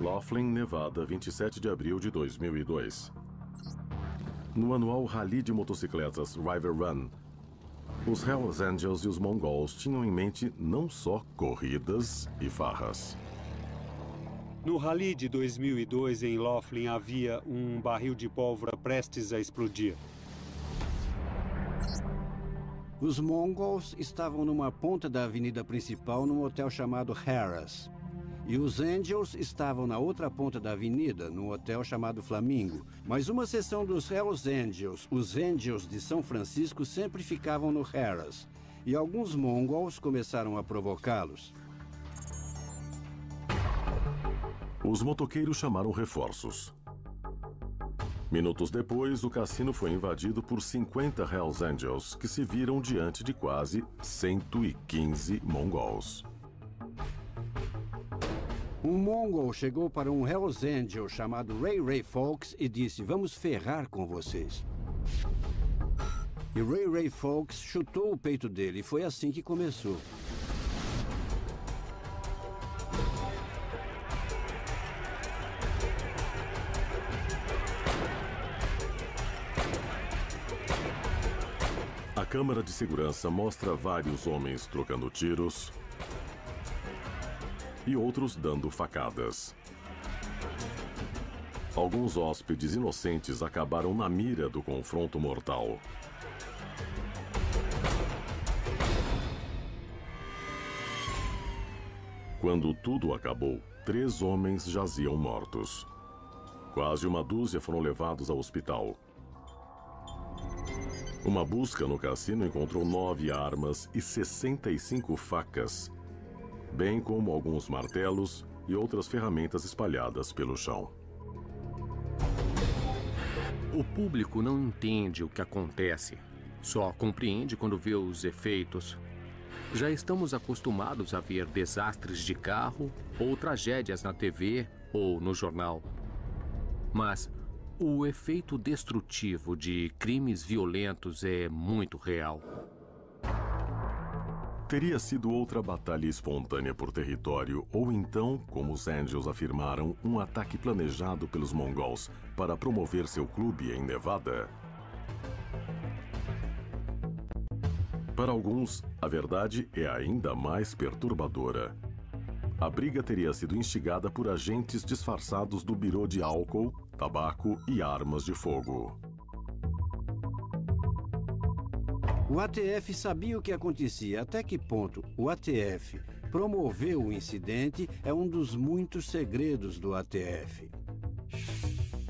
Laughlin, Nevada, 27 de abril de 2002. No anual Rally de motocicletas River Run, os Hells Angels e os Mongols tinham em mente não só corridas e farras. No Rally de 2002, em Laughlin, havia um barril de pólvora prestes a explodir. Os Mongols estavam numa ponta da avenida principal num hotel chamado Harrah's. E os Angels estavam na outra ponta da avenida, num hotel chamado Flamingo. Mas uma seção dos Hells Angels, os Angels de São Francisco, sempre ficavam no Harrah's. E alguns Mongols começaram a provocá-los. Os motoqueiros chamaram reforços. Minutos depois, o cassino foi invadido por 50 Hells Angels, que se viram diante de quase 115 mongols. Um mongol chegou para um Hells Angel chamado Ray Fawkes e disse: "Vamos ferrar com vocês." E Ray Fawkes chutou o peito dele e foi assim que começou. A câmera de segurança mostra vários homens trocando tiros e outros dando facadas. Alguns hóspedes inocentes acabaram na mira do confronto mortal. Quando tudo acabou, 3 homens jaziam mortos. Quase uma dúzia foram levados ao hospital. Uma busca no cassino encontrou 9 armas e 65 facas, bem como alguns martelos e outras ferramentas espalhadas pelo chão. O público não entende o que acontece, só compreende quando vê os efeitos. Já estamos acostumados a ver desastres de carro ou tragédias na TV ou no jornal. Mas o efeito destrutivo de crimes violentos é muito real. Teria sido outra batalha espontânea por território, ou então, como os Angels afirmaram, um ataque planejado pelos mongols para promover seu clube em Nevada? Para alguns, a verdade é ainda mais perturbadora. A briga teria sido instigada por agentes disfarçados do Birô de Álcool, Tabaco e Armas de Fogo. O ATF sabia o que acontecia. Até que ponto o ATF promoveu o incidente é um dos muitos segredos do ATF.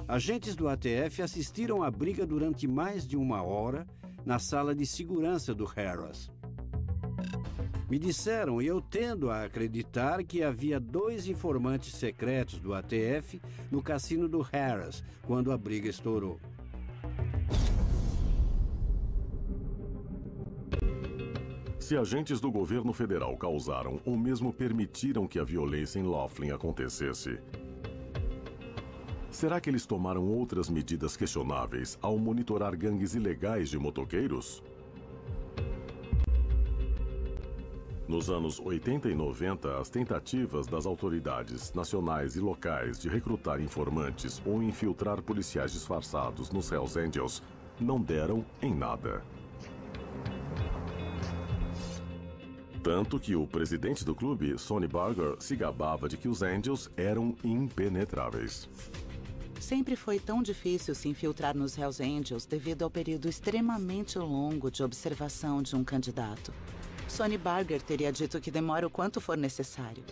Agentes do ATF assistiram à briga durante mais de 1 hora na sala de segurança do Harrah's. Me disseram, e eu tendo a acreditar, que havia 2 informantes secretos do ATF no cassino do Harrah's quando a briga estourou. Se agentes do governo federal causaram ou mesmo permitiram que a violência em Laughlin acontecesse, será que eles tomaram outras medidas questionáveis ao monitorar gangues ilegais de motoqueiros? Nos anos 80 e 90, as tentativas das autoridades nacionais e locais de recrutar informantes ou infiltrar policiais disfarçados nos Hells Angels não deram em nada. Tanto que o presidente do clube, Sonny Barger, se gabava de que os Angels eram impenetráveis. Sempre foi tão difícil se infiltrar nos Hells Angels devido ao período extremamente longo de observação de um candidato. Sonny Barger teria dito que demora o quanto for necessário.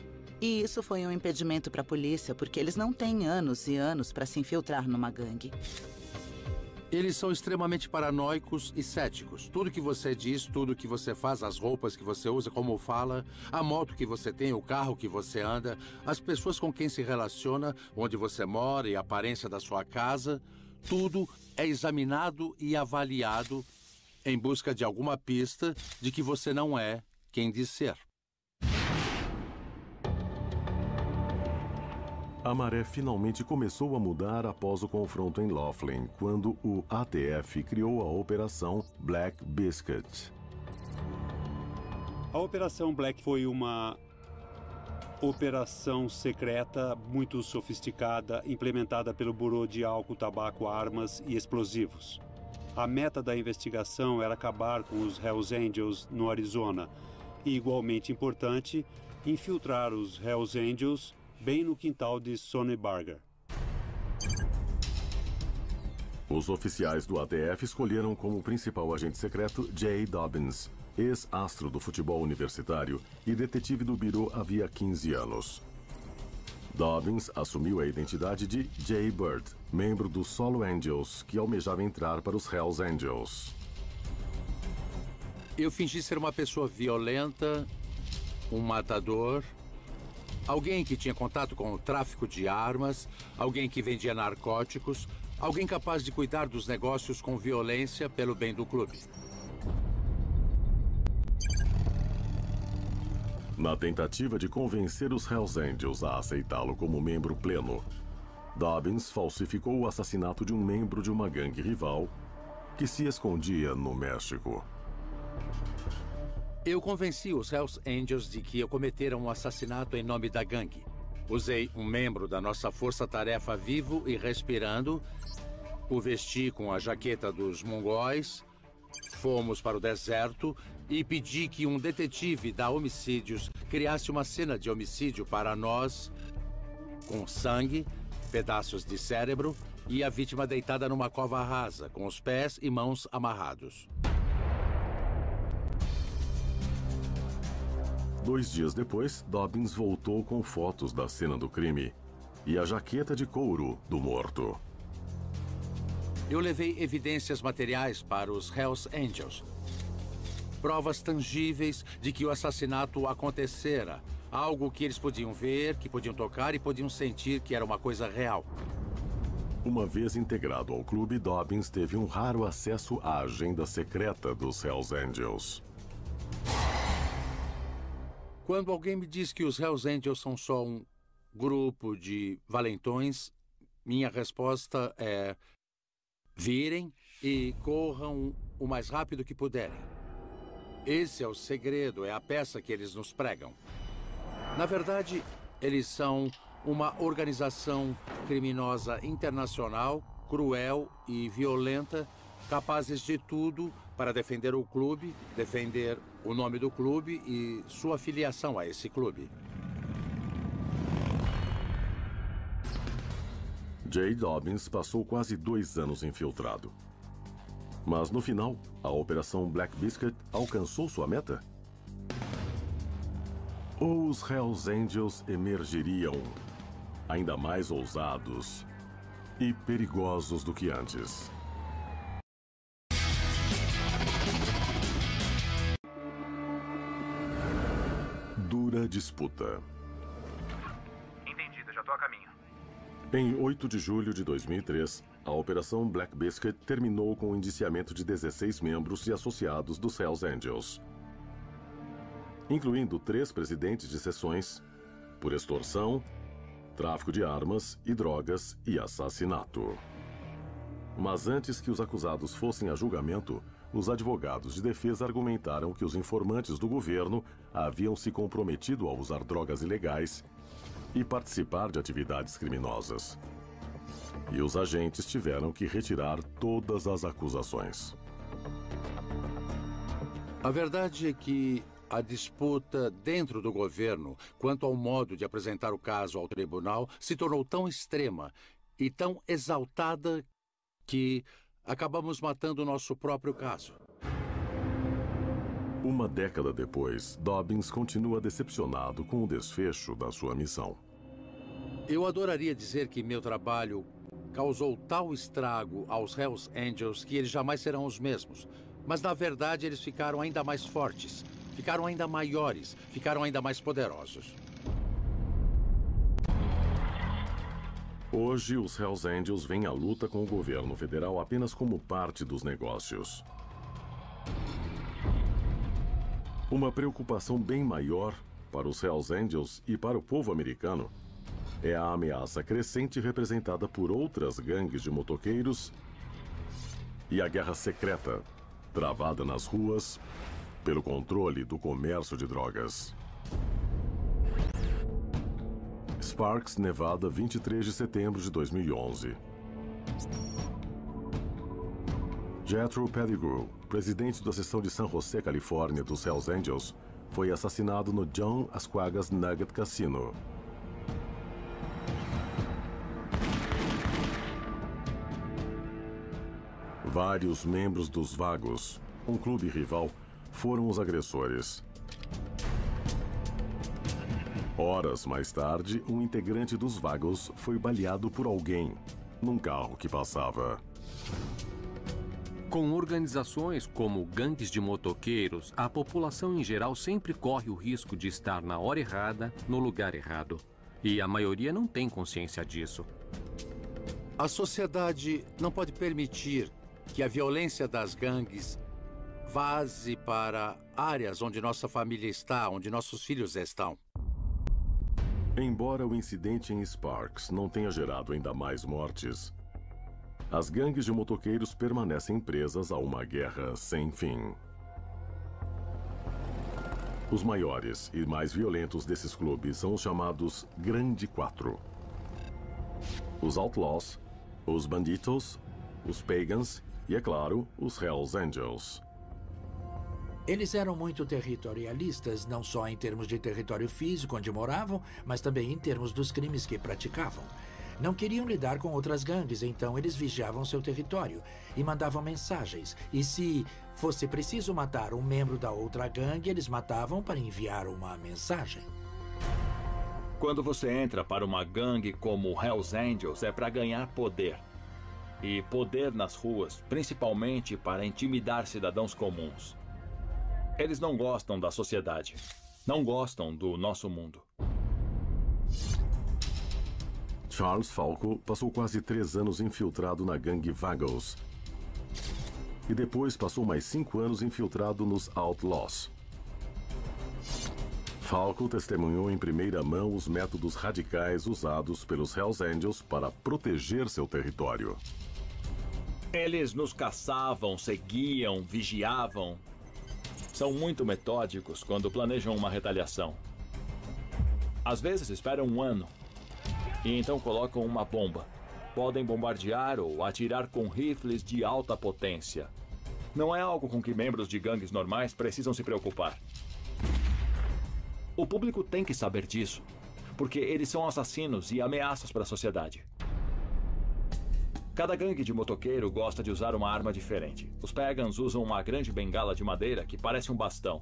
E isso foi um impedimento para a polícia, porque eles não têm anos e anos para se infiltrar numa gangue. Eles são extremamente paranoicos e céticos. Tudo que você diz, tudo que você faz, as roupas que você usa, como fala, a moto que você tem, o carro que você anda, as pessoas com quem se relaciona, onde você mora e a aparência da sua casa, tudo é examinado e avaliado em busca de alguma pista de que você não é quem diz ser. A maré finalmente começou a mudar após o confronto em Laughlin, quando o ATF criou a Operação Black Biscuit. A Operação Black foi uma operação secreta muito sofisticada implementada pelo Bureau de Álcool, Tabaco, Armas e Explosivos. A meta da investigação era acabar com os Hells Angels no Arizona e, igualmente importante, infiltrar os Hells Angels bem no quintal de Sonny Barger. Os oficiais do ATF escolheram como principal agente secreto Jay Dobbins, ex-astro do futebol universitário e detetive do Bureau havia 15 anos. Dobbins assumiu a identidade de Jay Bird, membro do Solo Angels, que almejava entrar para os Hells Angels. Eu fingi ser uma pessoa violenta, um matador, alguém que tinha contato com o tráfico de armas, alguém que vendia narcóticos, alguém capaz de cuidar dos negócios com violência pelo bem do clube. Na tentativa de convencer os Hells Angels a aceitá-lo como membro pleno, Dobbins falsificou o assassinato de um membro de uma gangue rival que se escondia no México. Eu convenci os Hells Angels de que eu cometera um assassinato em nome da gangue. Usei um membro da nossa força-tarefa vivo e respirando, o vesti com a jaqueta dos mongóis, fomos para o deserto e pedi que um detetive da Homicídios criasse uma cena de homicídio para nós, com sangue, pedaços de cérebro e a vítima deitada numa cova rasa, com os pés e mãos amarrados. 2 dias depois, Dobbins voltou com fotos da cena do crime e a jaqueta de couro do morto. Eu levei evidências materiais para os Hells Angels. Provas tangíveis de que o assassinato acontecera. Algo que eles podiam ver, que podiam tocar e podiam sentir que era uma coisa real. Uma vez integrado ao clube, Dobbins teve um raro acesso à agenda secreta dos Hells Angels. Quando alguém me diz que os Hells Angels são só um grupo de valentões, minha resposta é: virem e corram o mais rápido que puderem. Esse é o segredo, é a peça que eles nos pregam. Na verdade, eles são uma organização criminosa internacional, cruel e violenta, capazes de tudo para defender o clube, defender o nome do clube e sua filiação a esse clube. Jay Dobbins passou quase 2 anos infiltrado. Mas no final, a Operação Black Biscuit alcançou sua meta? Ou os Hells Angels emergiriam ainda mais ousados e perigosos do que antes? Dura disputa. Entendido, já tô a caminho. Em 8 de julho de 2003, a Operação Black Biscuit terminou com o indiciamento de 16 membros e associados dos Hells Angels, incluindo 3 presidentes de seções, por extorsão, tráfico de armas e drogas e assassinato. Mas antes que os acusados fossem a julgamento, os advogados de defesa argumentaram que os informantes do governo haviam se comprometido a usar drogas ilegais e participar de atividades criminosas. E os agentes tiveram que retirar todas as acusações. A verdade é que a disputa dentro do governo quanto ao modo de apresentar o caso ao tribunal se tornou tão extrema e tão exaltada que acabamos matando o nosso próprio caso. Uma década depois, Dobbins continua decepcionado com o desfecho da sua missão. Eu adoraria dizer que meu trabalho causou tal estrago aos Hells Angels que eles jamais serão os mesmos. Mas, na verdade, eles ficaram ainda mais fortes, ficaram ainda maiores, ficaram ainda mais poderosos. Hoje, os Hells Angels veem a luta com o governo federal apenas como parte dos negócios. Uma preocupação bem maior para os Hells Angels e para o povo americano é a ameaça crescente representada por outras gangues de motoqueiros e a guerra secreta travada nas ruas pelo controle do comércio de drogas. Sparks, Nevada, 23 de setembro de 2011. Jethro Pettigrew, presidente da seção de San José, Califórnia, dos Hells Angels, foi assassinado no John Ascuagas Nugget Casino. Vários membros dos Vagos, um clube rival, foram os agressores. Horas mais tarde, um integrante dos Vagos foi baleado por alguém num carro que passava. Com organizações como gangues de motoqueiros, a população em geral sempre corre o risco de estar na hora errada, no lugar errado. E a maioria não tem consciência disso. A sociedade não pode permitir que a violência das gangues vaze para áreas onde nossa família está, onde nossos filhos estão. Embora o incidente em Sparks não tenha gerado ainda mais mortes, as gangues de motoqueiros permanecem presas a uma guerra sem fim. Os maiores e mais violentos desses clubes são os chamados Grande Quatro. Os Outlaws, os Banditos, os Pagans e, é claro, os Hells Angels. Eles eram muito territorialistas, não só em termos de território físico onde moravam, mas também em termos dos crimes que praticavam. Não queriam lidar com outras gangues, então eles vigiavam seu território e mandavam mensagens. E se fosse preciso matar um membro da outra gangue, eles matavam para enviar uma mensagem. Quando você entra para uma gangue como Hells Angels, é para ganhar poder. E poder nas ruas, principalmente para intimidar cidadãos comuns. Eles não gostam da sociedade. Não gostam do nosso mundo. Charles Falco passou quase 3 anos infiltrado na gangue Vagos. E depois passou mais 5 anos infiltrado nos Outlaws. Falco testemunhou em primeira mão os métodos radicais usados pelos Hells Angels para proteger seu território. Eles nos caçavam, seguiam, vigiavam. São muito metódicos quando planejam uma retaliação. Às vezes esperam 1 ano. E então colocam uma bomba. Podem bombardear ou atirar com rifles de alta potência. Não é algo com que membros de gangues normais precisam se preocupar. O público tem que saber disso, porque eles são assassinos e ameaças para a sociedade. Cada gangue de motoqueiro gosta de usar uma arma diferente. Os Pagans usam uma grande bengala de madeira que parece um bastão.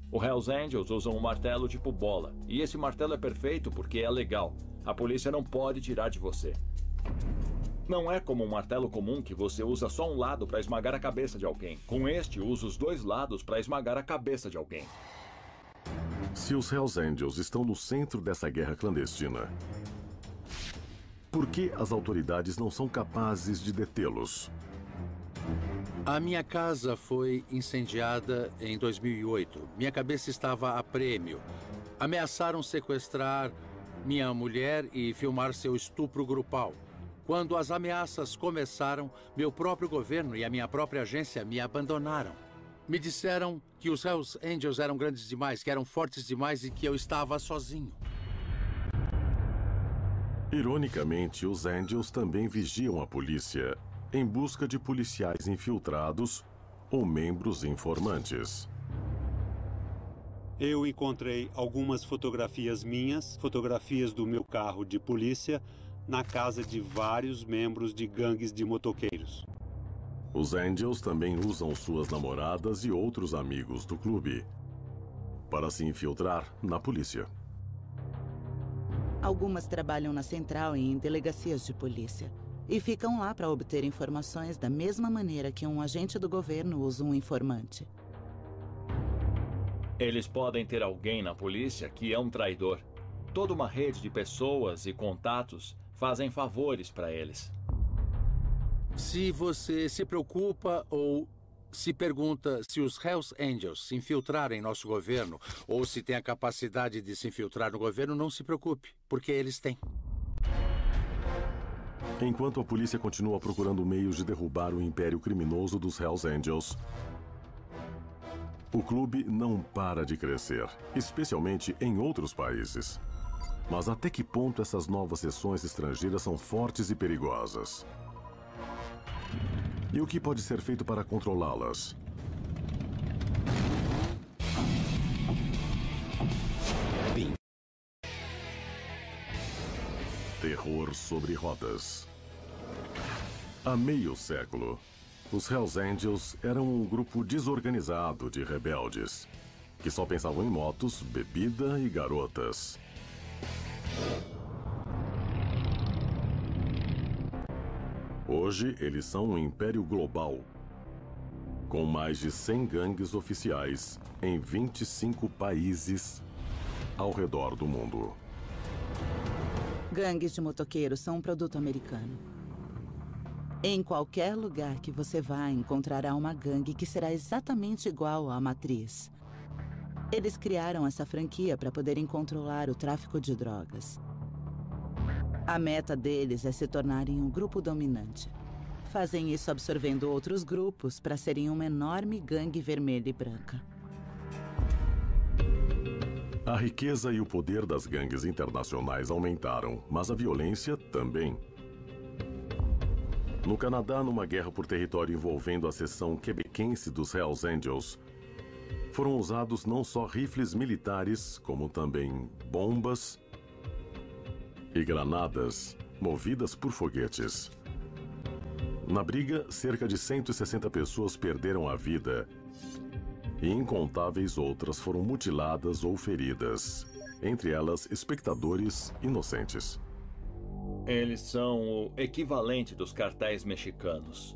Os Hells Angels usam um martelo tipo bola. E esse martelo é perfeito porque é legal. A polícia não pode tirar de você. Não é como um martelo comum que você usa só um lado para esmagar a cabeça de alguém. Com este, usa os 2 lados para esmagar a cabeça de alguém. Se os Hells Angels estão no centro dessa guerra clandestina, por que as autoridades não são capazes de detê-los? A minha casa foi incendiada em 2008. Minha cabeça estava a prêmio. Ameaçaram sequestrar minha mulher e filmar seu estupro grupal. Quando as ameaças começaram, meu próprio governo e a minha própria agência me abandonaram. Me disseram que os Hells Angels eram grandes demais, que eram fortes demais e que eu estava sozinho. Ironicamente, os Angels também vigiam a polícia em busca de policiais infiltrados ou membros informantes. Eu encontrei algumas fotografias minhas, fotografias do meu carro de polícia, na casa de vários membros de gangues de motoqueiros. Os Angels também usam suas namoradas e outros amigos do clube para se infiltrar na polícia. Algumas trabalham na central e em delegacias de polícia. E ficam lá para obter informações da mesma maneira que um agente do governo usa um informante. Eles podem ter alguém na polícia que é um traidor. Toda uma rede de pessoas e contatos fazem favores para eles. Se você se preocupa ou se pergunta se os Hells Angels se infiltrarem em nosso governo ou se tem a capacidade de se infiltrar no governo, não se preocupe, porque eles têm. Enquanto a polícia continua procurando meios de derrubar o império criminoso dos Hells Angels, o clube não para de crescer, especialmente em outros países. Mas até que ponto essas novas seções estrangeiras são fortes e perigosas? E o que pode ser feito para controlá-las? Terror sobre rodas. Há meio século, os Hells Angels eram um grupo desorganizado de rebeldes, que só pensavam em motos, bebida e garotas. Hoje, eles são um império global, com mais de 100 gangues oficiais em 25 países ao redor do mundo. Gangues de motoqueiros são um produto americano. Em qualquer lugar que você vá, encontrará uma gangue que será exatamente igual à matriz. Eles criaram essa franquia para poderem controlar o tráfico de drogas. A meta deles é se tornarem um grupo dominante. Fazem isso absorvendo outros grupos para serem uma enorme gangue vermelha e branca. A riqueza e o poder das gangues internacionais aumentaram, mas a violência também. No Canadá, numa guerra por território envolvendo a seção quebequense dos Hells Angels, foram usados não só rifles militares, como também bombas e granadas movidas por foguetes. Na briga, cerca de 160 pessoas perderam a vida e incontáveis outras foram mutiladas ou feridas, entre elas espectadores inocentes. Eles são o equivalente dos cartéis mexicanos.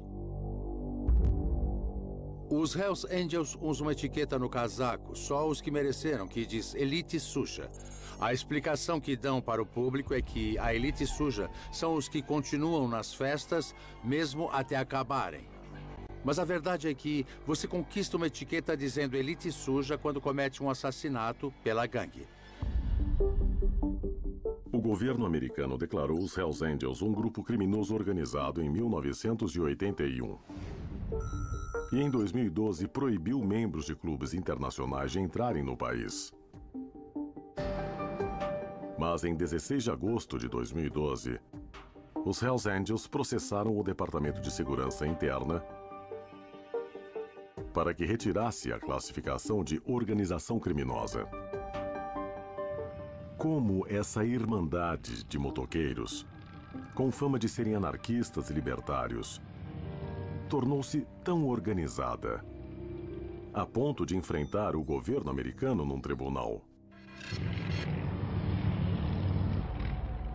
Os Hells Angels usam uma etiqueta no casaco, só os que mereceram, que diz Elite Suja. A explicação que dão para o público é que a elite suja são os que continuam nas festas, mesmo até acabarem. Mas a verdade é que você conquista uma etiqueta dizendo elite suja quando comete um assassinato pela gangue. O governo americano declarou os Hells Angels um grupo criminoso organizado em 1981. E em 2012 proibiu membros de clubes internacionais de entrarem no país. Mas em 16 de agosto de 2012, os Hells Angels processaram o Departamento de Segurança Interna para que retirasse a classificação de organização criminosa. Como essa irmandade de motoqueiros, com fama de serem anarquistas e libertários, tornou-se tão organizada, a ponto de enfrentar o governo americano num tribunal.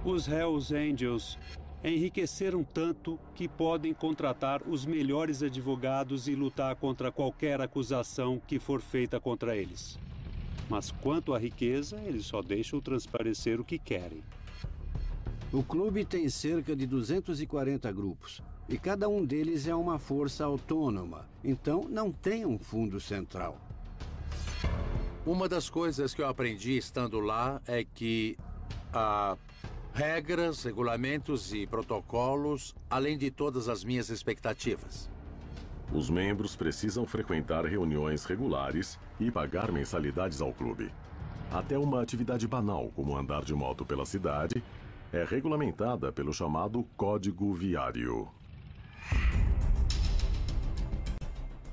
Os Hells Angels enriqueceram tanto que podem contratar os melhores advogados e lutar contra qualquer acusação que for feita contra eles. Mas quanto à riqueza, eles só deixam transparecer o que querem. O clube tem cerca de 240 grupos, e cada um deles é uma força autônoma, então não tem um fundo central. Uma das coisas que eu aprendi estando lá é que há regras, regulamentos e protocolos, além de todas as minhas expectativas. Os membros precisam frequentar reuniões regulares e pagar mensalidades ao clube. Até uma atividade banal, como andar de moto pela cidade, é regulamentada pelo chamado Código Viário.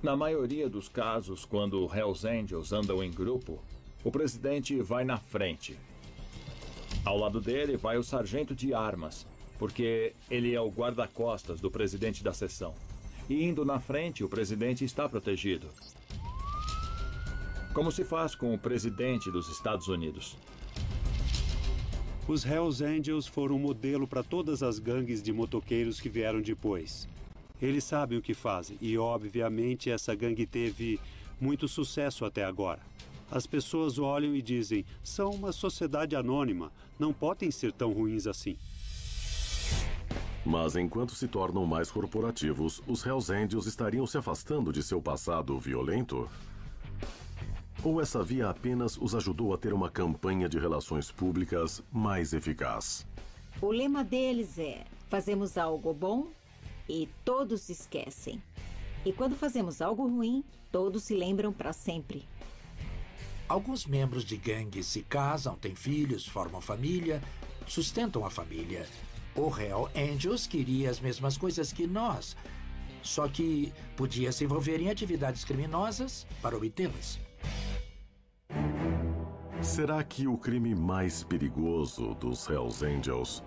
Na maioria dos casos, quando Hells Angels andam em grupo, o presidente vai na frente. Ao lado dele vai o sargento de armas, porque ele é o guarda-costas do presidente da seção. E indo na frente, o presidente está protegido. Como se faz com o presidente dos Estados Unidos. Os Hells Angels foram um modelo para todas as gangues de motoqueiros que vieram depois. Eles sabem o que fazem e, obviamente, essa gangue teve muito sucesso até agora. As pessoas olham e dizem, são uma sociedade anônima, não podem ser tão ruins assim. Mas enquanto se tornam mais corporativos, os Hells Angels estariam se afastando de seu passado violento? Ou essa via apenas os ajudou a ter uma campanha de relações públicas mais eficaz? O lema deles é, fazemos algo bom e todos esquecem. E quando fazemos algo ruim, todos se lembram para sempre. Alguns membros de gangues se casam, têm filhos, formam família, sustentam a família. O Hell Angels queria as mesmas coisas que nós, só que podia se envolver em atividades criminosas para obtê-las. Será que o crime mais perigoso dos Hells Angels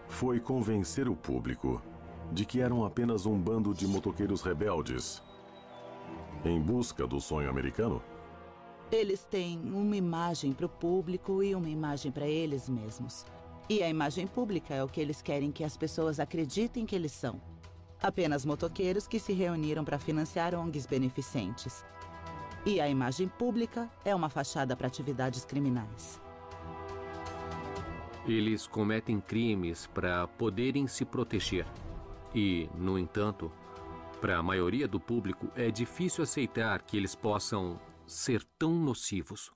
foi convencer o público de que eram apenas um bando de motoqueiros rebeldes em busca do sonho americano? Eles têm uma imagem para o público e uma imagem para eles mesmos. E a imagem pública é o que eles querem que as pessoas acreditem que eles são. Apenas motoqueiros que se reuniram para financiar ONGs beneficentes. E a imagem pública é uma fachada para atividades criminais. Eles cometem crimes para poderem se proteger. E, no entanto, para a maioria do público é difícil aceitar que eles possam ser tão nocivos.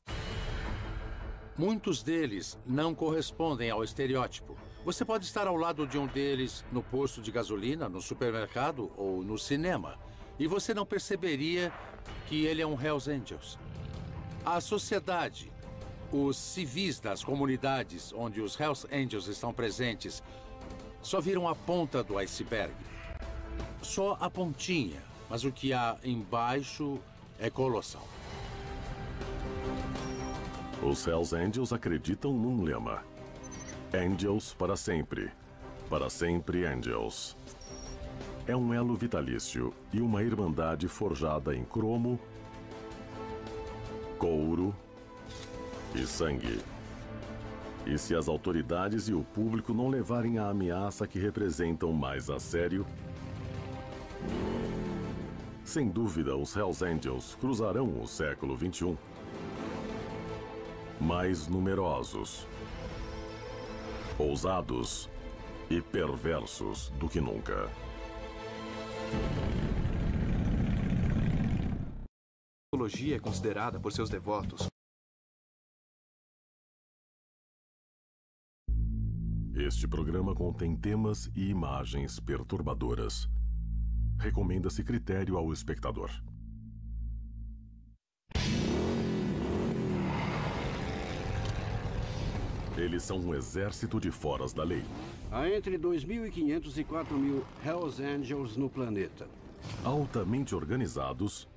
Muitos deles não correspondem ao estereótipo. Você pode estar ao lado de um deles no posto de gasolina, no supermercado ou no cinema, e você não perceberia que ele é um Hells Angels. A sociedade, os civis das comunidades onde os Hells Angels estão presentes, só viram a ponta do iceberg. Só a pontinha, mas o que há embaixo é colossal. Os Hells Angels acreditam num lema: Angels para sempre Angels. É um elo vitalício e uma irmandade forjada em cromo, couro e sangue. E se as autoridades e o público não levarem a ameaça que representam mais a sério, sem dúvida os Hells Angels cruzarão o século XXI. Mais numerosos, ousados e perversos do que nunca. A teologia é considerada por seus devotos. Este programa contém temas e imagens perturbadoras. Recomenda-se critério ao espectador. Eles são um exército de foras da lei. Há entre 2.500 e 4.000 Hells Angels no planeta. Altamente organizados.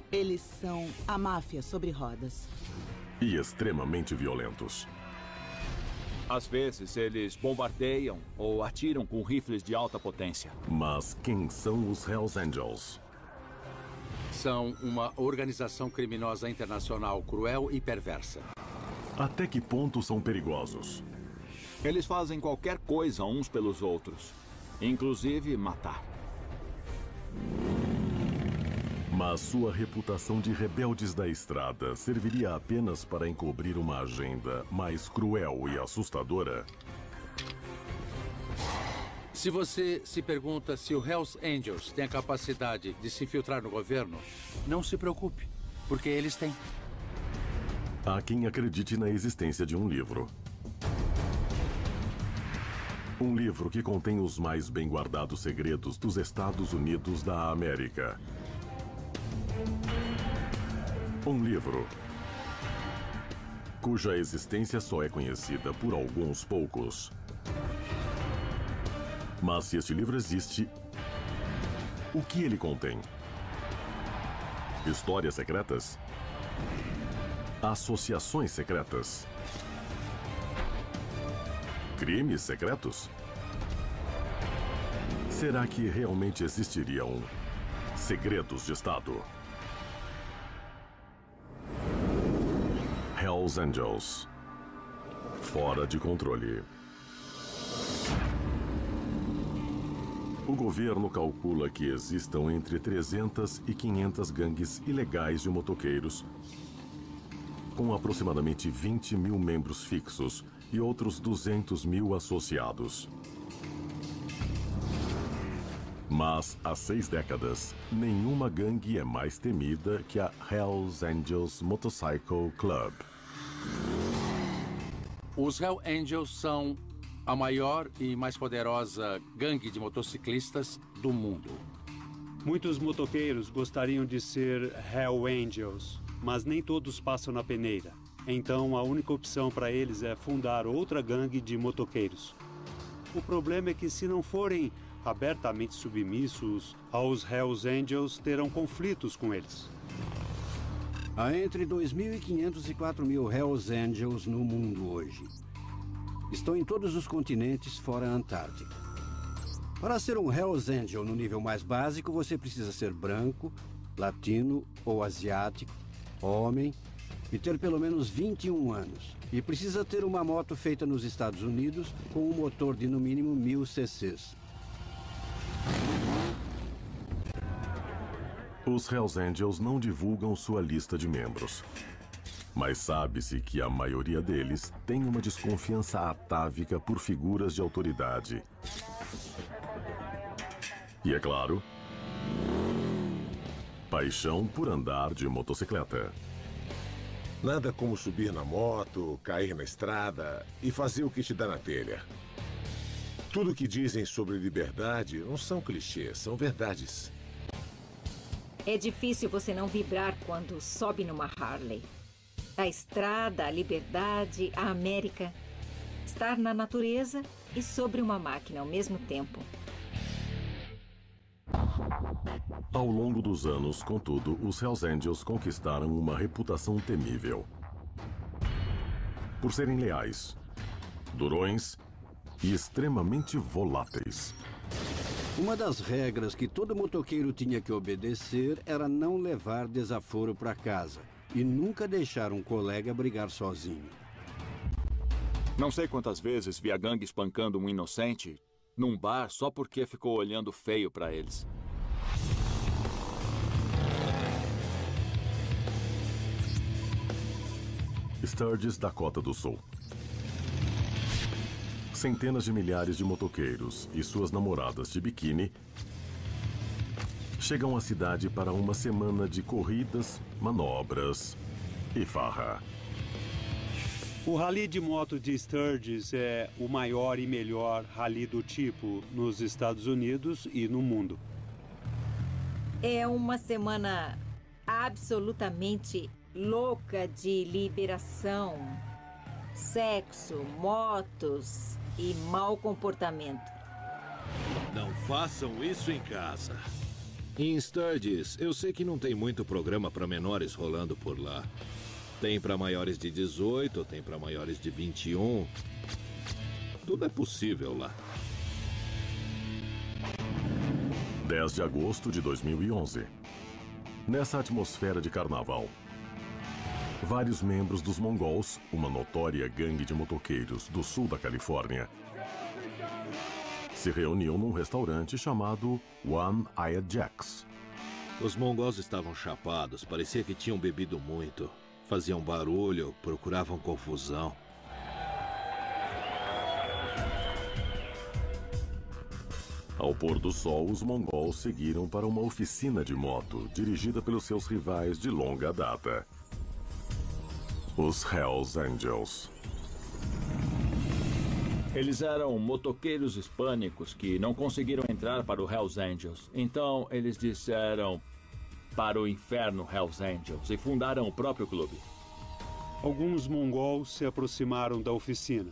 Eles são a máfia sobre rodas. E extremamente violentos. Às vezes, eles bombardeiam ou atiram com rifles de alta potência. Mas quem são os Hells Angels? São uma organização criminosa internacional cruel e perversa. Até que ponto são perigosos? Eles fazem qualquer coisa uns pelos outros, inclusive matar. Mas sua reputação de rebeldes da estrada serviria apenas para encobrir uma agenda mais cruel e assustadora? Se você se pergunta se o Hells Angels tem a capacidade de se infiltrar no governo, não se preocupe, porque eles têm. Há quem acredite na existência de um livro. Um livro que contém os mais bem guardados segredos dos Estados Unidos da América. Um livro cuja existência só é conhecida por alguns poucos. Mas se este livro existe, o que ele contém? Histórias secretas? Associações secretas? Crimes secretos? Será que realmente existiriam segredos de Estado? Hells Angels. Fora de controle. O governo calcula que existam entre 300 e 500 gangues ilegais de motoqueiros, com aproximadamente 20 mil membros fixos e outros 200 mil associados. Mas, há 6 décadas, nenhuma gangue é mais temida que a Hells Angels Motorcycle Club. Os Hells Angels são a maior e mais poderosa gangue de motociclistas do mundo. Muitos motoqueiros gostariam de ser Hell Angels. mas nem todos passam na peneira. Então, a única opção para eles é fundar outra gangue de motoqueiros. O problema é que, se não forem abertamente submissos aos Hells Angels, terão conflitos com eles. Há entre 2.500 e 4.000 Hells Angels no mundo hoje. Estão em todos os continentes fora a Antártica. Para ser um Hells Angel no nível mais básico, você precisa ser branco, latino ou asiático, homem e ter pelo menos 21 anos. E precisa ter uma moto feita nos Estados Unidos com um motor de no mínimo 1000 cc's. Os Hells Angels não divulgam sua lista de membros. Mas sabe-se que a maioria deles tem uma desconfiança atávica por figuras de autoridade. E é claro, paixão por andar de motocicleta. Nada como subir na moto, cair na estrada e fazer o que te dá na telha. Tudo que dizem sobre liberdade não são clichês, são verdades. É difícil você não vibrar quando sobe numa Harley. A estrada, a liberdade, a América. Estar na natureza e sobre uma máquina ao mesmo tempo. Ao longo dos anos, contudo, os Hells Angels conquistaram uma reputação temível. Por serem leais, durões e extremamente voláteis. Uma das regras que todo motoqueiro tinha que obedecer era não levar desaforo para casa e nunca deixar um colega brigar sozinho. Não sei quantas vezes vi a gangue espancando um inocente num bar só porque ficou olhando feio para eles. Sturgis, Dakota do Sul. Centenas de milhares de motoqueiros e suas namoradas de biquíni chegam à cidade para uma semana de corridas, manobras e farra. O rally de moto de Sturgis é o maior e melhor rally do tipo nos Estados Unidos e no mundo. É uma semana absolutamente louca de liberação, sexo, motos e mau comportamento. Não façam isso em casa. Em Sturgis, eu sei que não tem muito programa para menores rolando por lá. Tem para maiores de 18, tem para maiores de 21. Tudo é possível lá. 10 de agosto de 2011. Nessa atmosfera de carnaval, vários membros dos Mongols, uma notória gangue de motoqueiros do sul da Califórnia, se reuniam num restaurante chamado One-Eyed Jacks. Os mongols estavam chapados, parecia que tinham bebido muito. Faziam barulho, procuravam confusão. Ao pôr do sol, os mongols seguiram para uma oficina de moto, dirigida pelos seus rivais de longa data, os Hells Angels. Eles eram motoqueiros hispânicos que não conseguiram entrar para o Hells Angels. Então, eles disseram para o inferno Hells Angels e fundaram o próprio clube. Alguns mongols se aproximaram da oficina.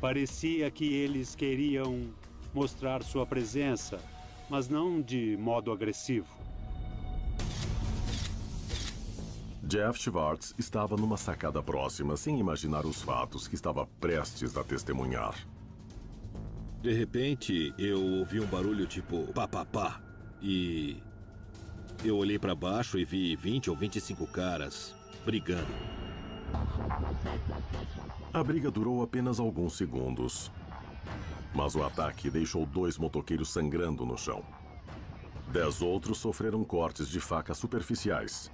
Parecia que eles queriam mostrar sua presença, mas não de modo agressivo. Jeff Schwartz estava numa sacada próxima, sem imaginar os fatos que estava prestes a testemunhar. De repente, eu ouvi um barulho tipo pá, pá, pá. E eu olhei para baixo e vi 20 ou 25 caras brigando. A briga durou apenas alguns segundos, mas o ataque deixou 2 motoqueiros sangrando no chão. 10 outros sofreram cortes de faca superficiais.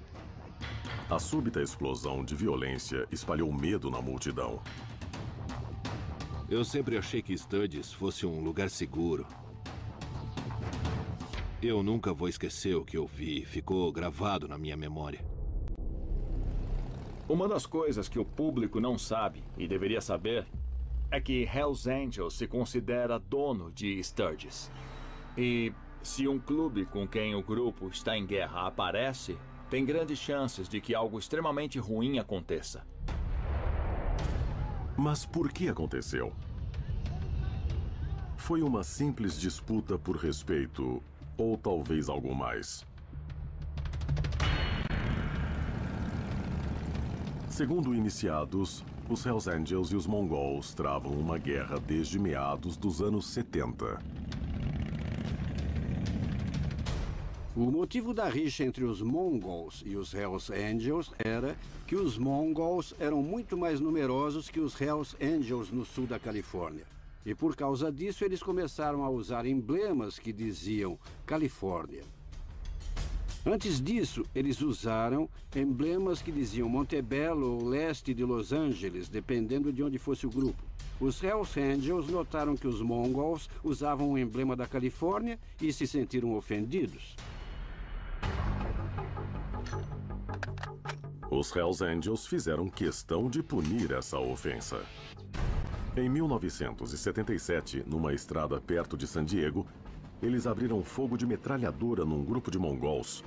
A súbita explosão de violência espalhou medo na multidão. Eu sempre achei que Sturgis fosse um lugar seguro. Eu nunca vou esquecer o que eu vi. Ficou gravado na minha memória. Uma das coisas que o público não sabe, e deveria saber, é que Hells Angels se considera dono de Sturgis. E se um clube com quem o grupo está em guerra aparece, tem grandes chances de que algo extremamente ruim aconteça. Mas por que aconteceu? Foi uma simples disputa por respeito, ou talvez algo mais. Segundo iniciados, os Hells Angels e os Mongols travam uma guerra desde meados dos anos 70. O motivo da rixa entre os Mongols e os Hells Angels era que os Mongols eram muito mais numerosos que os Hells Angels no sul da Califórnia. E por causa disso, eles começaram a usar emblemas que diziam Califórnia. Antes disso, eles usaram emblemas que diziam Montebello ou leste de Los Angeles, dependendo de onde fosse o grupo. Os Hells Angels notaram que os Mongols usavam o emblema da Califórnia e se sentiram ofendidos. Os Hells Angels fizeram questão de punir essa ofensa. Em 1977, numa estrada perto de San Diego, eles abriram fogo de metralhadora num grupo de mongols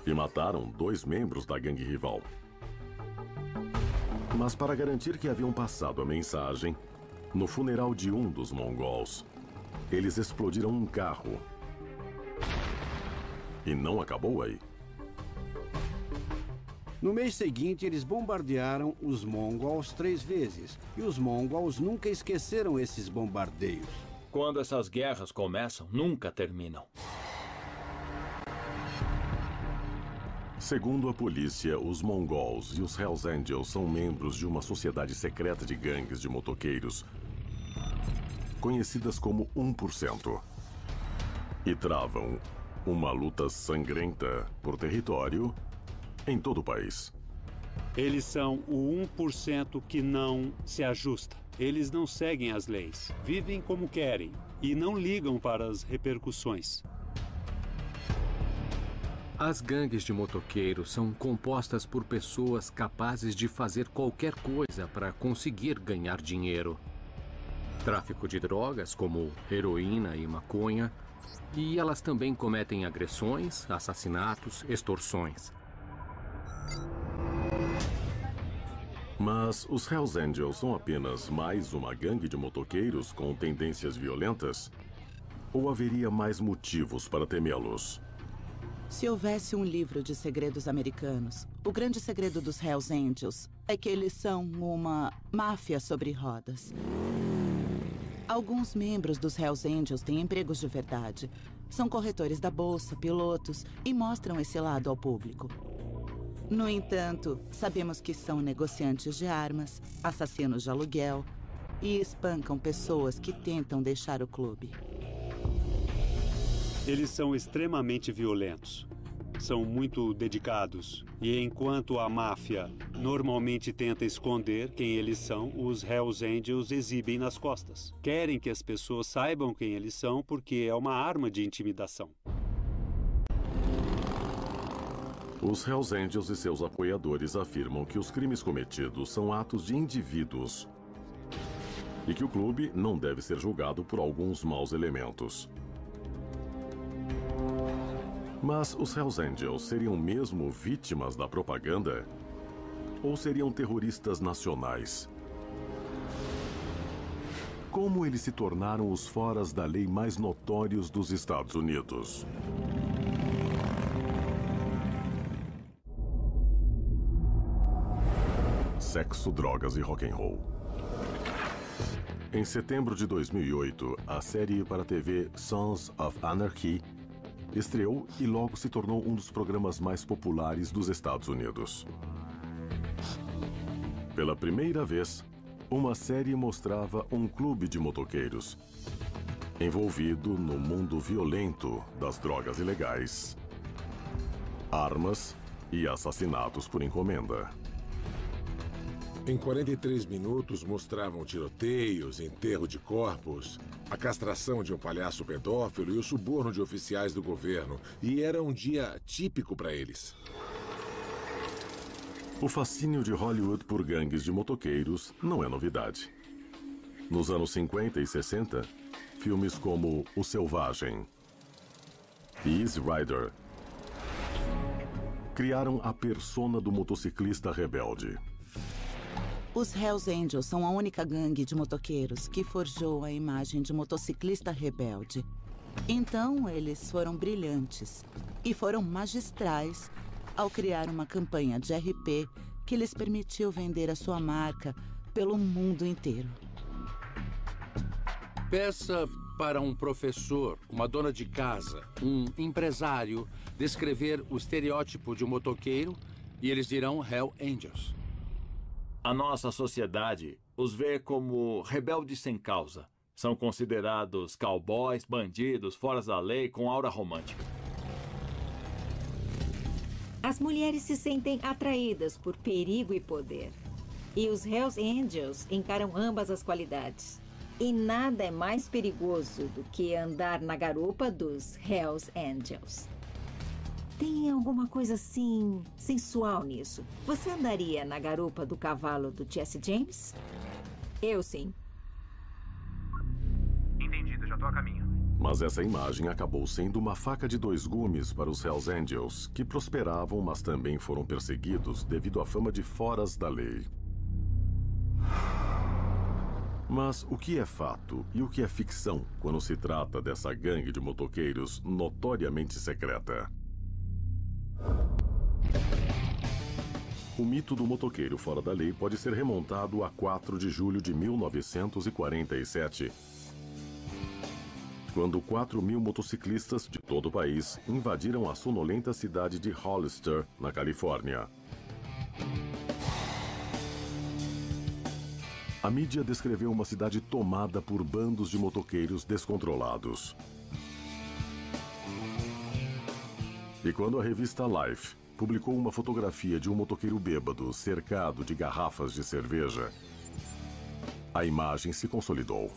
e mataram 2 membros da gangue rival. Mas para garantir que haviam passado a mensagem, no funeral de um dos mongols, eles explodiram um carro. E não acabou aí. No mês seguinte, eles bombardearam os Mongols 3 vezes. E os Mongols nunca esqueceram esses bombardeios. Quando essas guerras começam, nunca terminam. Segundo a polícia, os Mongols e os Hells Angels são membros de uma sociedade secreta de gangues de motoqueiros, conhecidas como 1%. E travam uma luta sangrenta por território em todo o país. Eles são o 1% que não se ajusta. Eles não seguem as leis, vivem como querem e não ligam para as repercussões. As gangues de motoqueiros são compostas por pessoas capazes de fazer qualquer coisa para conseguir ganhar dinheiro. Tráfico de drogas, como heroína e maconha, e elas também cometem agressões, assassinatos, extorsões. Mas os Hells Angels são apenas mais uma gangue de motoqueiros com tendências violentas? Ou haveria mais motivos para temê-los? Se houvesse um livro de segredos americanos, o grande segredo dos Hells Angels é que eles são uma máfia sobre rodas. Alguns membros dos Hells Angels têm empregos de verdade. São corretores da bolsa, pilotos e mostram esse lado ao público. No entanto, sabemos que são negociantes de armas, assassinos de aluguel e espancam pessoas que tentam deixar o clube. Eles são extremamente violentos. São muito dedicados. E enquanto a máfia normalmente tenta esconder quem eles são, os Hells Angels exibem nas costas. Querem que as pessoas saibam quem eles são porque é uma arma de intimidação. Os Hells Angels e seus apoiadores afirmam que os crimes cometidos são atos de indivíduos e que o clube não deve ser julgado por alguns maus elementos. Mas os Hells Angels seriam mesmo vítimas da propaganda? Ou seriam terroristas nacionais? Como eles se tornaram os foras da lei mais notórios dos Estados Unidos? Sexo, drogas e rock and roll. Em setembro de 2008, a série para a TV Sons of Anarchy estreou e logo se tornou um dos programas mais populares dos Estados Unidos. Pela primeira vez, uma série mostrava um clube de motoqueiros envolvido no mundo violento das drogas ilegais, armas e assassinatos por encomenda. Em 43 minutos mostravam tiroteios, enterro de corpos, a castração de um palhaço pedófilo e o suborno de oficiais do governo. E era um dia típico para eles. O fascínio de Hollywood por gangues de motoqueiros não é novidade. Nos anos 50 e 60, filmes como O Selvagem, e Easy Rider criaram a persona do motociclista rebelde. Os Hells Angels são a única gangue de motoqueiros que forjou a imagem de motociclista rebelde. Então, eles foram brilhantes e foram magistrais ao criar uma campanha de RP que lhes permitiu vender a sua marca pelo mundo inteiro. Peça para um professor, uma dona de casa, um empresário, descrever o estereótipo de um motoqueiro e eles dirão Hell Angels. A nossa sociedade os vê como rebeldes sem causa. São considerados cowboys, bandidos, fora da lei, com aura romântica. As mulheres se sentem atraídas por perigo e poder. E os Hells Angels encaram ambas as qualidades. E nada é mais perigoso do que andar na garupa dos Hells Angels. Tem alguma coisa assim sensual nisso. Você andaria na garupa do cavalo do Jesse James? Eu sim. Entendido, já tô a caminho. Mas essa imagem acabou sendo uma faca de dois gumes para os Hells Angels, que prosperavam, mas também foram perseguidos devido à fama de foras da lei. Mas o que é fato e o que é ficção quando se trata dessa gangue de motoqueiros notoriamente secreta? O mito do motoqueiro fora da lei pode ser remontado a 4 de julho de 1947, quando 4.000 motociclistas de todo o país invadiram a sonolenta cidade de Hollister, na Califórnia. A mídia descreveu uma cidade tomada por bandos de motoqueiros descontrolados. E quando a revista Life publicou uma fotografia de um motoqueiro bêbado cercado de garrafas de cerveja, a imagem se consolidou.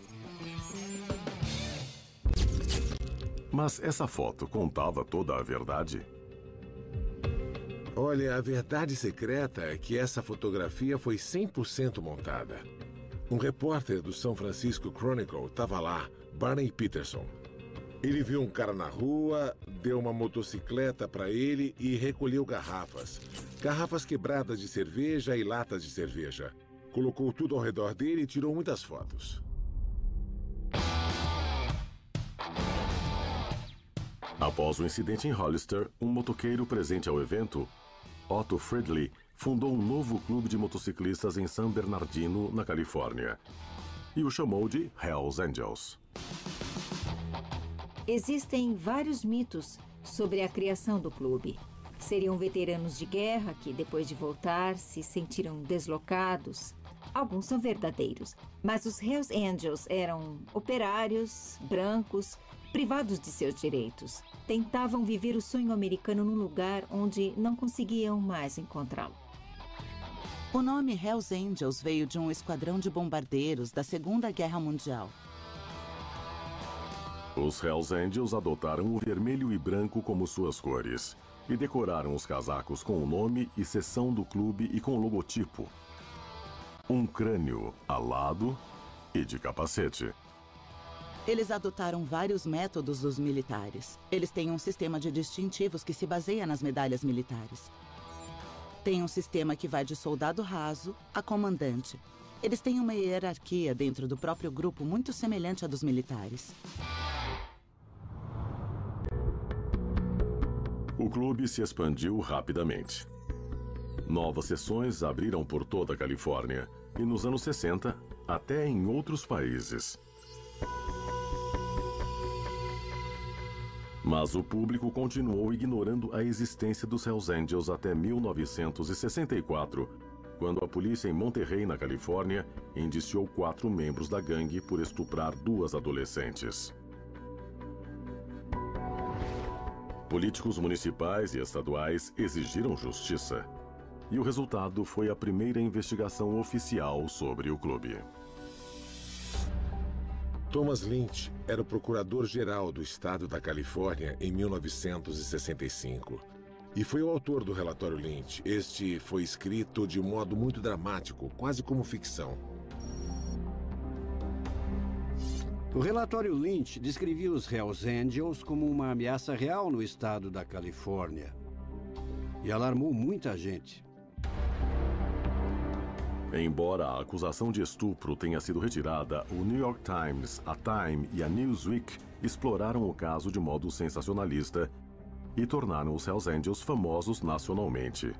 Mas essa foto contava toda a verdade? Olha, a verdade secreta é que essa fotografia foi 100% montada. Um repórter do São Francisco Chronicle estava lá, Barney Peterson. Ele viu um cara na rua, deu uma motocicleta para ele e recolheu garrafas. Garrafas quebradas de cerveja e latas de cerveja. Colocou tudo ao redor dele e tirou muitas fotos. Após o incidente em Hollister, um motoqueiro presente ao evento, Otto Friedley, fundou um novo clube de motociclistas em San Bernardino, na Califórnia, e o chamou de Hells Angels. Existem vários mitos sobre a criação do clube. Seriam veteranos de guerra que, depois de voltar, se sentiram deslocados. Alguns são verdadeiros, mas os Hells Angels eram operários, brancos, privados de seus direitos. Tentavam viver o sonho americano num lugar onde não conseguiam mais encontrá-lo. O nome Hells Angels veio de um esquadrão de bombardeiros da Segunda Guerra Mundial. Os Hells Angels adotaram o vermelho e branco como suas cores e decoraram os casacos com o nome e seção do clube e com o logotipo. Um crânio alado e de capacete. Eles adotaram vários métodos dos militares. Eles têm um sistema de distintivos que se baseia nas medalhas militares. Tem um sistema que vai de soldado raso a comandante. Eles têm uma hierarquia dentro do próprio grupo muito semelhante à dos militares. O clube se expandiu rapidamente. Novas seções abriram por toda a Califórnia e nos anos 60 até em outros países. Mas o público continuou ignorando a existência dos Hells Angels até 1964, quando a polícia em Monterrey, na Califórnia, indiciou 4 membros da gangue por estuprar 2 adolescentes. Políticos municipais e estaduais exigiram justiça. E o resultado foi a primeira investigação oficial sobre o clube. Thomas Lynch era o procurador-geral do estado da Califórnia em 1965. E foi o autor do relatório Lynch. Este foi escrito de modo muito dramático, quase como ficção. O relatório Lynch descrevia os Hells Angels como uma ameaça real no estado da Califórnia e alarmou muita gente. Embora a acusação de estupro tenha sido retirada, o New York Times, a Time e a Newsweek exploraram o caso de modo sensacionalista e tornaram os Hells Angels famosos nacionalmente.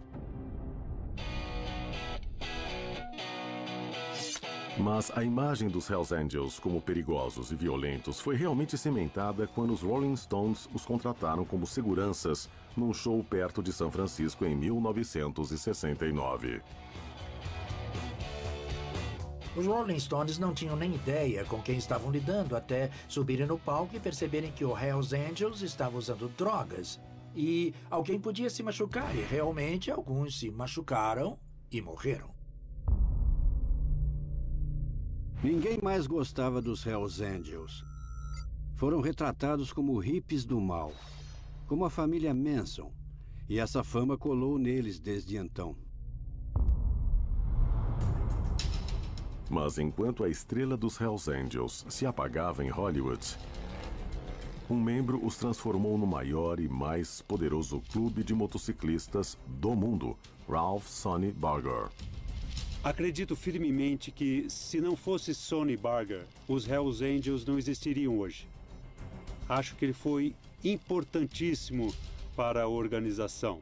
Mas a imagem dos Hells Angels como perigosos e violentos foi realmente cimentada quando os Rolling Stones os contrataram como seguranças num show perto de São Francisco em 1969. Os Rolling Stones não tinham nem ideia com quem estavam lidando até subirem no palco e perceberem que o Hells Angels estava usando drogas. E alguém podia se machucar, e realmente alguns se machucaram e morreram. Ninguém mais gostava dos Hells Angels. Foram retratados como hippies do mal, como a família Manson, e essa fama colou neles desde então. Mas enquanto a estrela dos Hells Angels se apagava em Hollywood, um membro os transformou no maior e mais poderoso clube de motociclistas do mundo, Ralph Sonny Barger. Acredito firmemente que, se não fosse Sonny Barger, os Hells Angels não existiriam hoje. Acho que ele foi importantíssimo para a organização.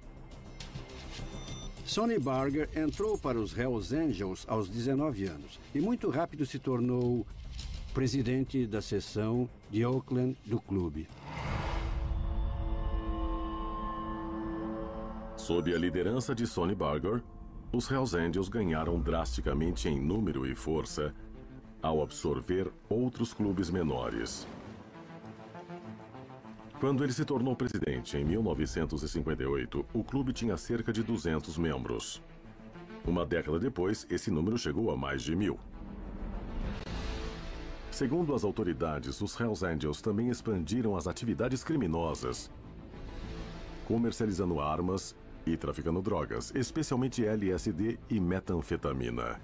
Sonny Barger entrou para os Hells Angels aos 19 anos e muito rápido se tornou presidente da seção de Oakland do clube. Sob a liderança de Sonny Barger, os Hells Angels ganharam drasticamente em número e força ao absorver outros clubes menores. Quando ele se tornou presidente em 1958, o clube tinha cerca de 200 membros. Uma década depois, esse número chegou a mais de 1.000. Segundo as autoridades, os Hells Angels também expandiram as atividades criminosas, comercializando armas e traficando drogas, especialmente LSD e metanfetamina.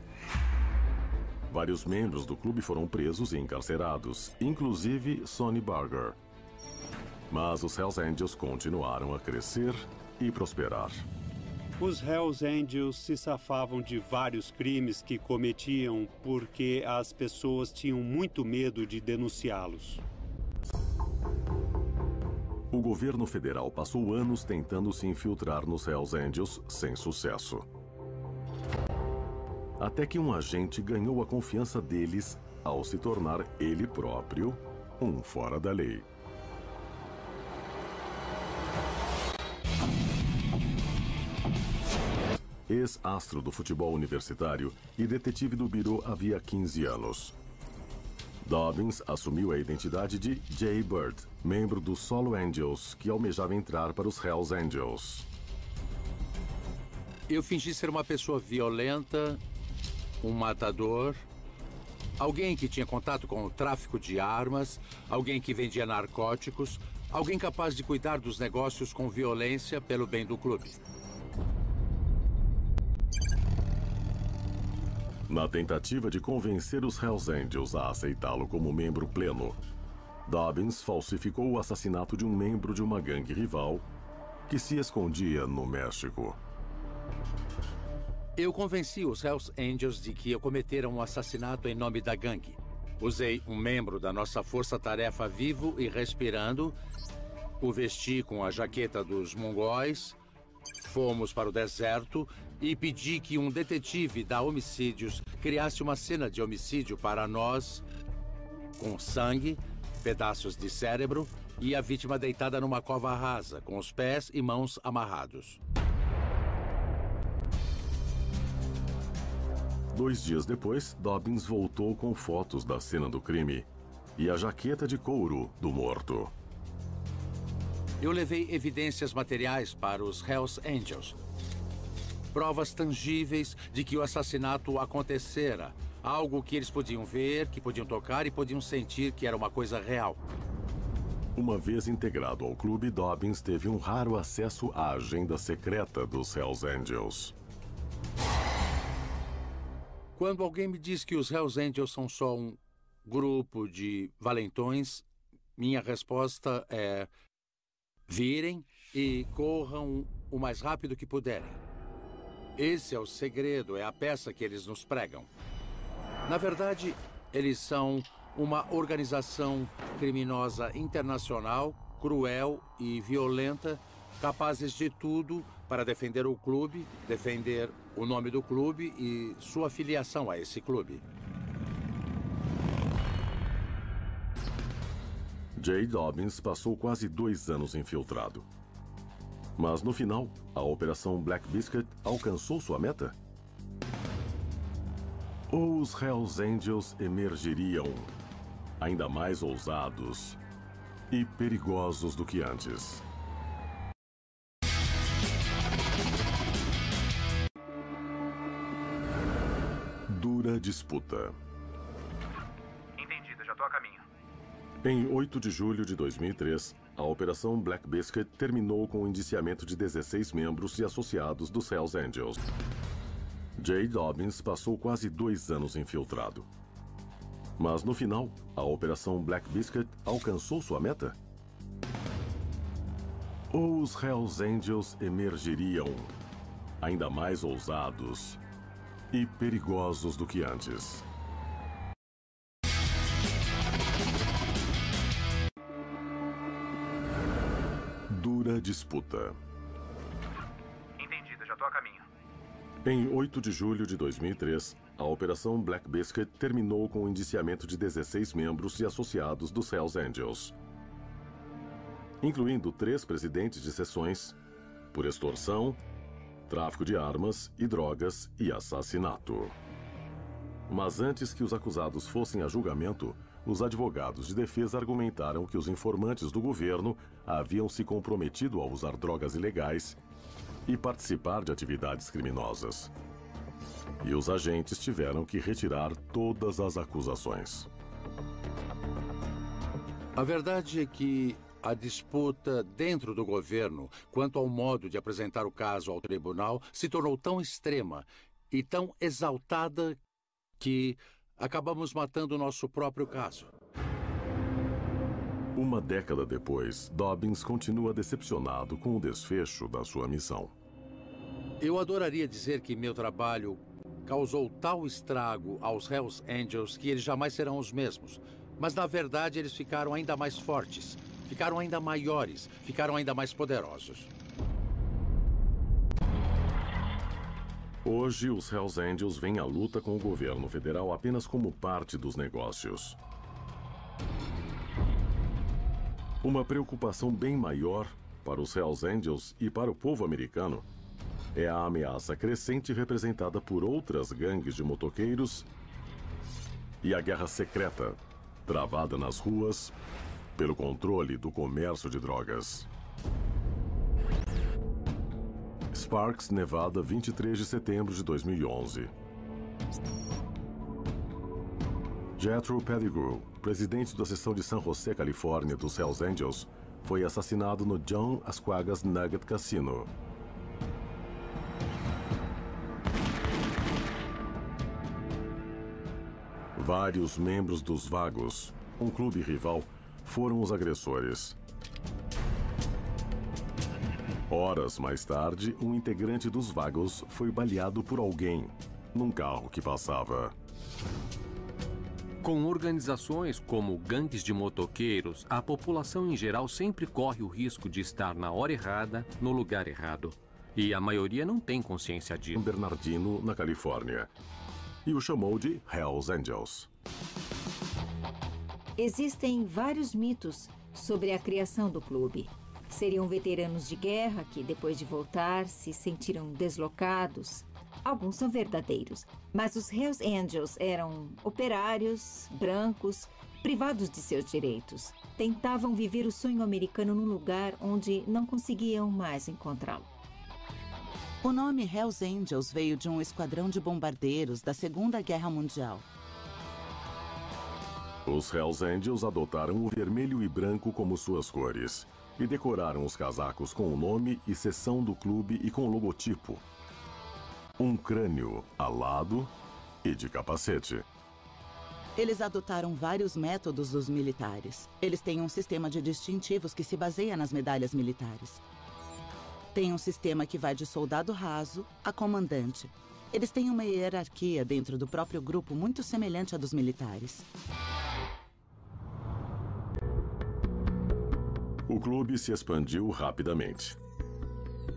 Vários membros do clube foram presos e encarcerados, inclusive Sonny Barger. Mas os Hells Angels continuaram a crescer e prosperar. Os Hells Angels se safavam de vários crimes que cometiam porque as pessoas tinham muito medo de denunciá-los. O governo federal passou anos tentando se infiltrar nos Hells Angels sem sucesso. Até que um agente ganhou a confiança deles ao se tornar ele próprio um fora da lei. Ex-astro do futebol universitário e detetive do Bureau havia 15 anos. Dobbins assumiu a identidade de Jay Bird, membro dos Solo Angels, que almejava entrar para os Hells Angels. Eu fingi ser uma pessoa violenta, um matador, alguém que tinha contato com o tráfico de armas, alguém que vendia narcóticos, alguém capaz de cuidar dos negócios com violência pelo bem do clube. Na tentativa de convencer os Hells Angels a aceitá-lo como membro pleno, Dobbins falsificou o assassinato de um membro de uma gangue rival que se escondia no México. Eu convenci os Hells Angels de que eu cometera um assassinato em nome da gangue. Usei um membro da nossa força-tarefa vivo e respirando, o vesti com a jaqueta dos mongóis, fomos para o deserto e pedi que um detetive da Homicídios criasse uma cena de homicídio para nós, com sangue, pedaços de cérebro e a vítima deitada numa cova rasa, com os pés e mãos amarrados. 2 dias depois, Dobbins voltou com fotos da cena do crime e a jaqueta de couro do morto. Eu levei evidências materiais para os Hells Angels. Provas tangíveis de que o assassinato acontecera. Algo que eles podiam ver, que podiam tocar e podiam sentir que era uma coisa real. Uma vez integrado ao clube, Dobbins teve um raro acesso à agenda secreta dos Hells Angels. Quando alguém me diz que os Hells Angels são só um grupo de valentões, minha resposta é: virem e corram o mais rápido que puderem. Esse é o segredo, é a peça que eles nos pregam. Na verdade, eles são uma organização criminosa internacional, cruel e violenta, capazes de tudo para defender o clube, defender o nome do clube e sua filiação a esse clube. Jay Dobbins passou quase 2 anos infiltrado. Mas no final, a Operação Black Biscuit alcançou sua meta? Ou os Hells Angels emergiriam ainda mais ousados e perigosos do que antes? Dura disputa. Entendido, já tô a caminho. Em 8 de julho de 2003, a Operação Black Biscuit terminou com o indiciamento de 16 membros e associados dos Hells Angels. Jay Dobbins passou quase 2 anos infiltrado. Mas no final, a Operação Black Biscuit alcançou sua meta? Ou os Hells Angels emergiriam ainda mais ousados e perigosos do que antes? Dura disputa. Entendido, já tô a caminho. Em 8 de julho de 2003, a Operação Black Biscuit terminou com o indiciamento de 16 membros e associados dos Hells Angels, incluindo 3 presidentes de seções, por extorsão, tráfico de armas e drogas e assassinato. Mas antes que os acusados fossem a julgamento, os advogados de defesa argumentaram que os informantes do governo haviam se comprometido a usar drogas ilegais e participar de atividades criminosas. E os agentes tiveram que retirar todas as acusações. A verdade é que a disputa dentro do governo quanto ao modo de apresentar o caso ao tribunal se tornou tão extrema e tão exaltada que acabamos matando o nosso próprio caso. Uma década depois, Dobbins continua decepcionado com o desfecho da sua missão. Eu adoraria dizer que meu trabalho causou tal estrago aos Hells Angels que eles jamais serão os mesmos. Mas, na verdade, eles ficaram ainda mais fortes, ficaram ainda maiores, ficaram ainda mais poderosos. Hoje, os Hells Angels veem a luta com o governo federal apenas como parte dos negócios. Uma preocupação bem maior para os Hells Angels e para o povo americano é a ameaça crescente representada por outras gangues de motoqueiros e a guerra secreta travada nas ruas pelo controle do comércio de drogas. Sparks, Nevada, 23 de setembro de 2011. Jethro Pettigrew, presidente da seção de San José, Califórnia, dos Hells Angels, foi assassinado no John Ascuagas Nugget Casino. Vários membros dos Vagos, um clube rival, foram os agressores. Horas mais tarde, um integrante dos Vagos foi baleado por alguém num carro que passava. Com organizações como gangues de motoqueiros, a população em geral sempre corre o risco de estar na hora errada, no lugar errado. E a maioria não tem consciência disso. Bernardino, na Califórnia, e o chamou de Hells Angels. Existem vários mitos sobre a criação do clube. Seriam veteranos de guerra que, depois de voltar, se sentiram deslocados. Alguns são verdadeiros, mas os Hells Angels eram operários, brancos, privados de seus direitos. Tentavam viver o sonho americano num lugar onde não conseguiam mais encontrá-lo. O nome Hells Angels veio de um esquadrão de bombardeiros da Segunda Guerra Mundial. Os Hells Angels adotaram o vermelho e branco como suas cores e decoraram os casacos com o nome e seção do clube e com o logotipo. Um crânio alado e de capacete. Eles adotaram vários métodos dos militares. Eles têm um sistema de distintivos que se baseia nas medalhas militares. Tem um sistema que vai de soldado raso a comandante. Eles têm uma hierarquia dentro do próprio grupo muito semelhante à dos militares. O clube se expandiu rapidamente.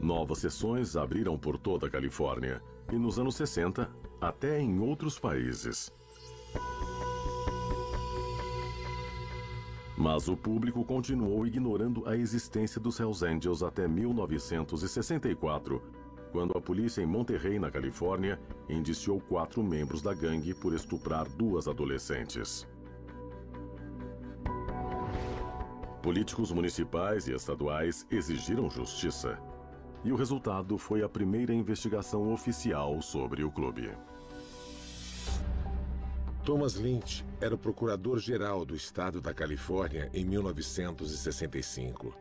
Novas seções abriram por toda a Califórnia e nos anos 60 até em outros países. Mas o público continuou ignorando a existência dos Hells Angels até 1964, quando a polícia em Monterrey, na Califórnia, indiciou 4 membros da gangue por estuprar 2 adolescentes. Políticos municipais e estaduais exigiram justiça. E o resultado foi a primeira investigação oficial sobre o clube. Thomas Lynch era o procurador-geral do estado da Califórnia em 1965.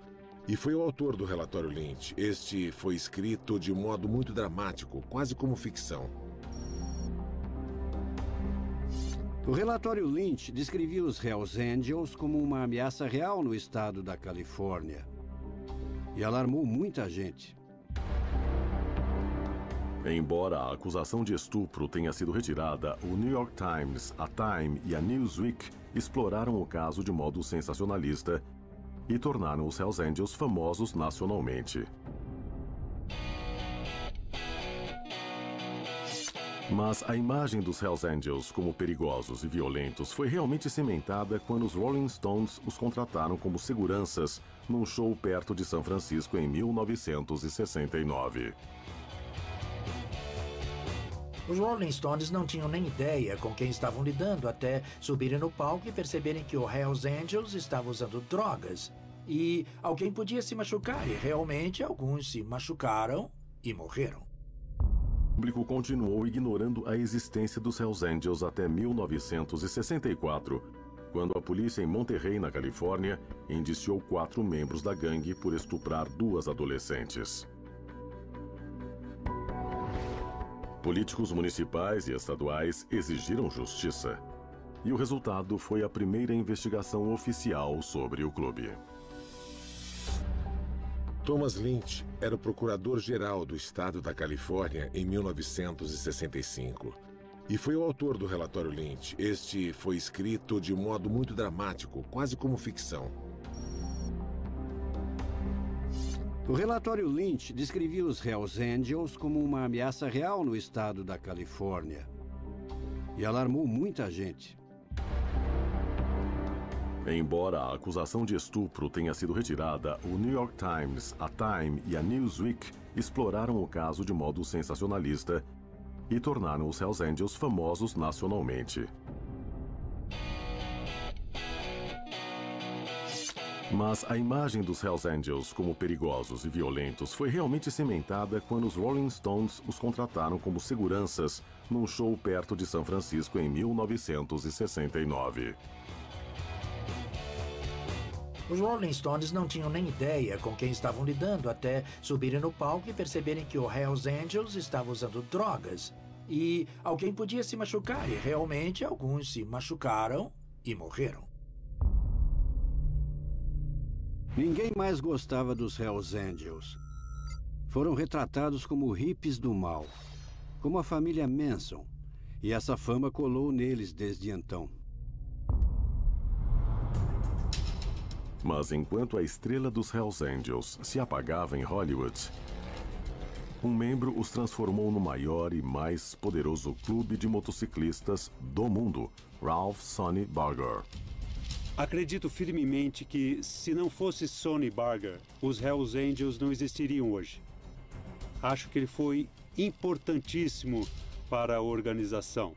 E foi o autor do relatório Lynch. Este foi escrito de modo muito dramático, quase como ficção. O relatório Lynch descrevia os Hells Angels como uma ameaça real no estado da Califórnia. E alarmou muita gente. Embora a acusação de estupro tenha sido retirada, o New York Times, a Time e a Newsweek exploraram o caso de modo sensacionalista e tornaram os Hells Angels famosos nacionalmente. Mas a imagem dos Hells Angels como perigosos e violentos foi realmente cimentada quando os Rolling Stones os contrataram como seguranças num show perto de São Francisco em 1969. Os Rolling Stones não tinham nem ideia com quem estavam lidando até subirem no palco e perceberem que o Hells Angels estava usando drogas. E alguém podia se machucar, e realmente alguns se machucaram e morreram. O público continuou ignorando a existência dos Hells Angels até 1964, quando a polícia em Monterrey, na Califórnia, indiciou 4 membros da gangue por estuprar 2 adolescentes. Políticos municipais e estaduais exigiram justiça. E o resultado foi a primeira investigação oficial sobre o clube. Thomas Lynch era o procurador-geral do estado da Califórnia em 1965. E foi o autor do relatório Lynch. Este foi escrito de modo muito dramático, quase como ficção. O relatório Lynch descrevia os Hells Angels como uma ameaça real no estado da Califórnia. E alarmou muita gente. Embora a acusação de estupro tenha sido retirada, o New York Times, a Time e a Newsweek exploraram o caso de modo sensacionalista e tornaram os Hells Angels famosos nacionalmente. Mas a imagem dos Hells Angels como perigosos e violentos foi realmente cimentada quando os Rolling Stones os contrataram como seguranças num show perto de São Francisco em 1969. Os Rolling Stones não tinham nem ideia com quem estavam lidando até subirem no palco e perceberem que o Hells Angels estava usando drogas. E alguém podia se machucar, e realmente alguns se machucaram e morreram. Ninguém mais gostava dos Hells Angels. Foram retratados como hippies do mal, como a família Manson, e essa fama colou neles desde então. Mas enquanto a estrela dos Hells Angels se apagava em Hollywood, um membro os transformou no maior e mais poderoso clube de motociclistas do mundo, Ralph Sonny Barger. Acredito firmemente que, se não fosse Sonny Barger, os Hells Angels não existiriam hoje. Acho que ele foi importantíssimo para a organização.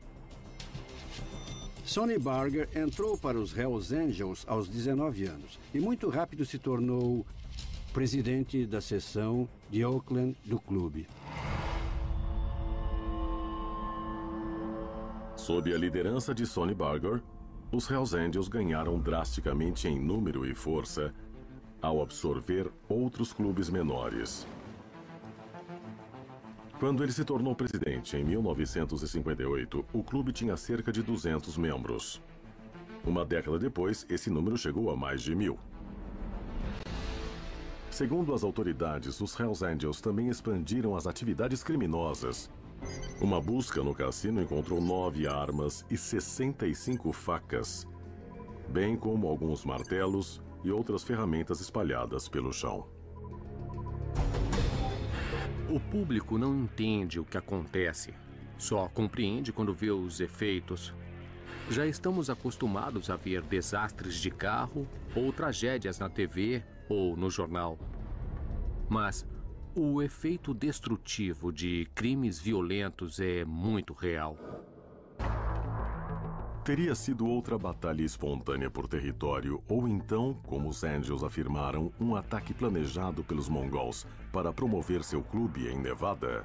Sonny Barger entrou para os Hells Angels aos 19 anos e muito rápido se tornou presidente da seção de Oakland do clube. Sob a liderança de Sonny Barger, os Hells Angels ganharam drasticamente em número e força ao absorver outros clubes menores. Quando ele se tornou presidente em 1958, o clube tinha cerca de 200 membros. Uma década depois, esse número chegou a mais de 1.000. Segundo as autoridades, os Hells Angels também expandiram as atividades criminosas. Uma busca no cassino encontrou 9 armas e 65 facas, bem como alguns martelos e outras ferramentas espalhadas pelo chão. O público não entende o que acontece, só compreende quando vê os efeitos. Já estamos acostumados a ver desastres de carro ou tragédias na TV ou no jornal. Mas o efeito destrutivo de crimes violentos é muito real. Teria sido outra batalha espontânea por território, ou então, como os Angels afirmaram, um ataque planejado pelos mongols para promover seu clube em Nevada?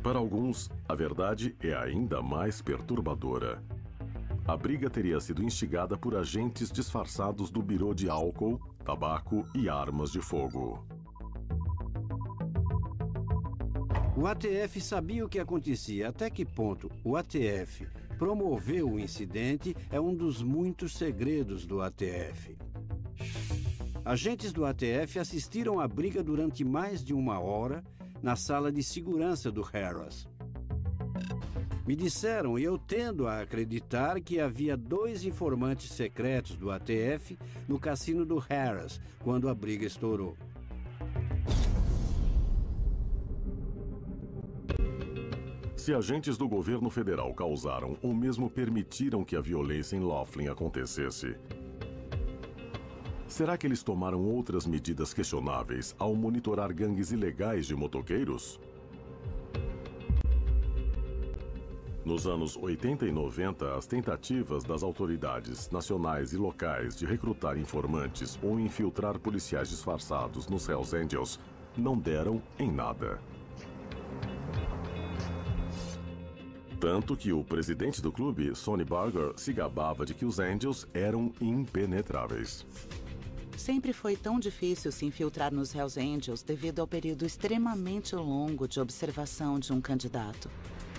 Para alguns, a verdade é ainda mais perturbadora. A briga teria sido instigada por agentes disfarçados do Bureau de Álcool, Tabaco e Armas de Fogo. O ATF sabia o que acontecia. Até que ponto o ATF promoveu o incidente é um dos muitos segredos do ATF. Agentes do ATF assistiram à briga durante mais de 1 hora na sala de segurança do Harrah's. Me disseram, e eu tendo a acreditar, que havia 2 informantes secretos do ATF no cassino do Harrah's quando a briga estourou. Se agentes do governo federal causaram ou mesmo permitiram que a violência em Laughlin acontecesse, será que eles tomaram outras medidas questionáveis ao monitorar gangues ilegais de motoqueiros? Nos anos 80 e 90, as tentativas das autoridades nacionais e locais de recrutar informantes ou infiltrar policiais disfarçados nos Hells Angels não deram em nada. Tanto que o presidente do clube, Sonny Barger, se gabava de que os Angels eram impenetráveis. Sempre foi tão difícil se infiltrar nos Hells Angels devido ao período extremamente longo de observação de um candidato.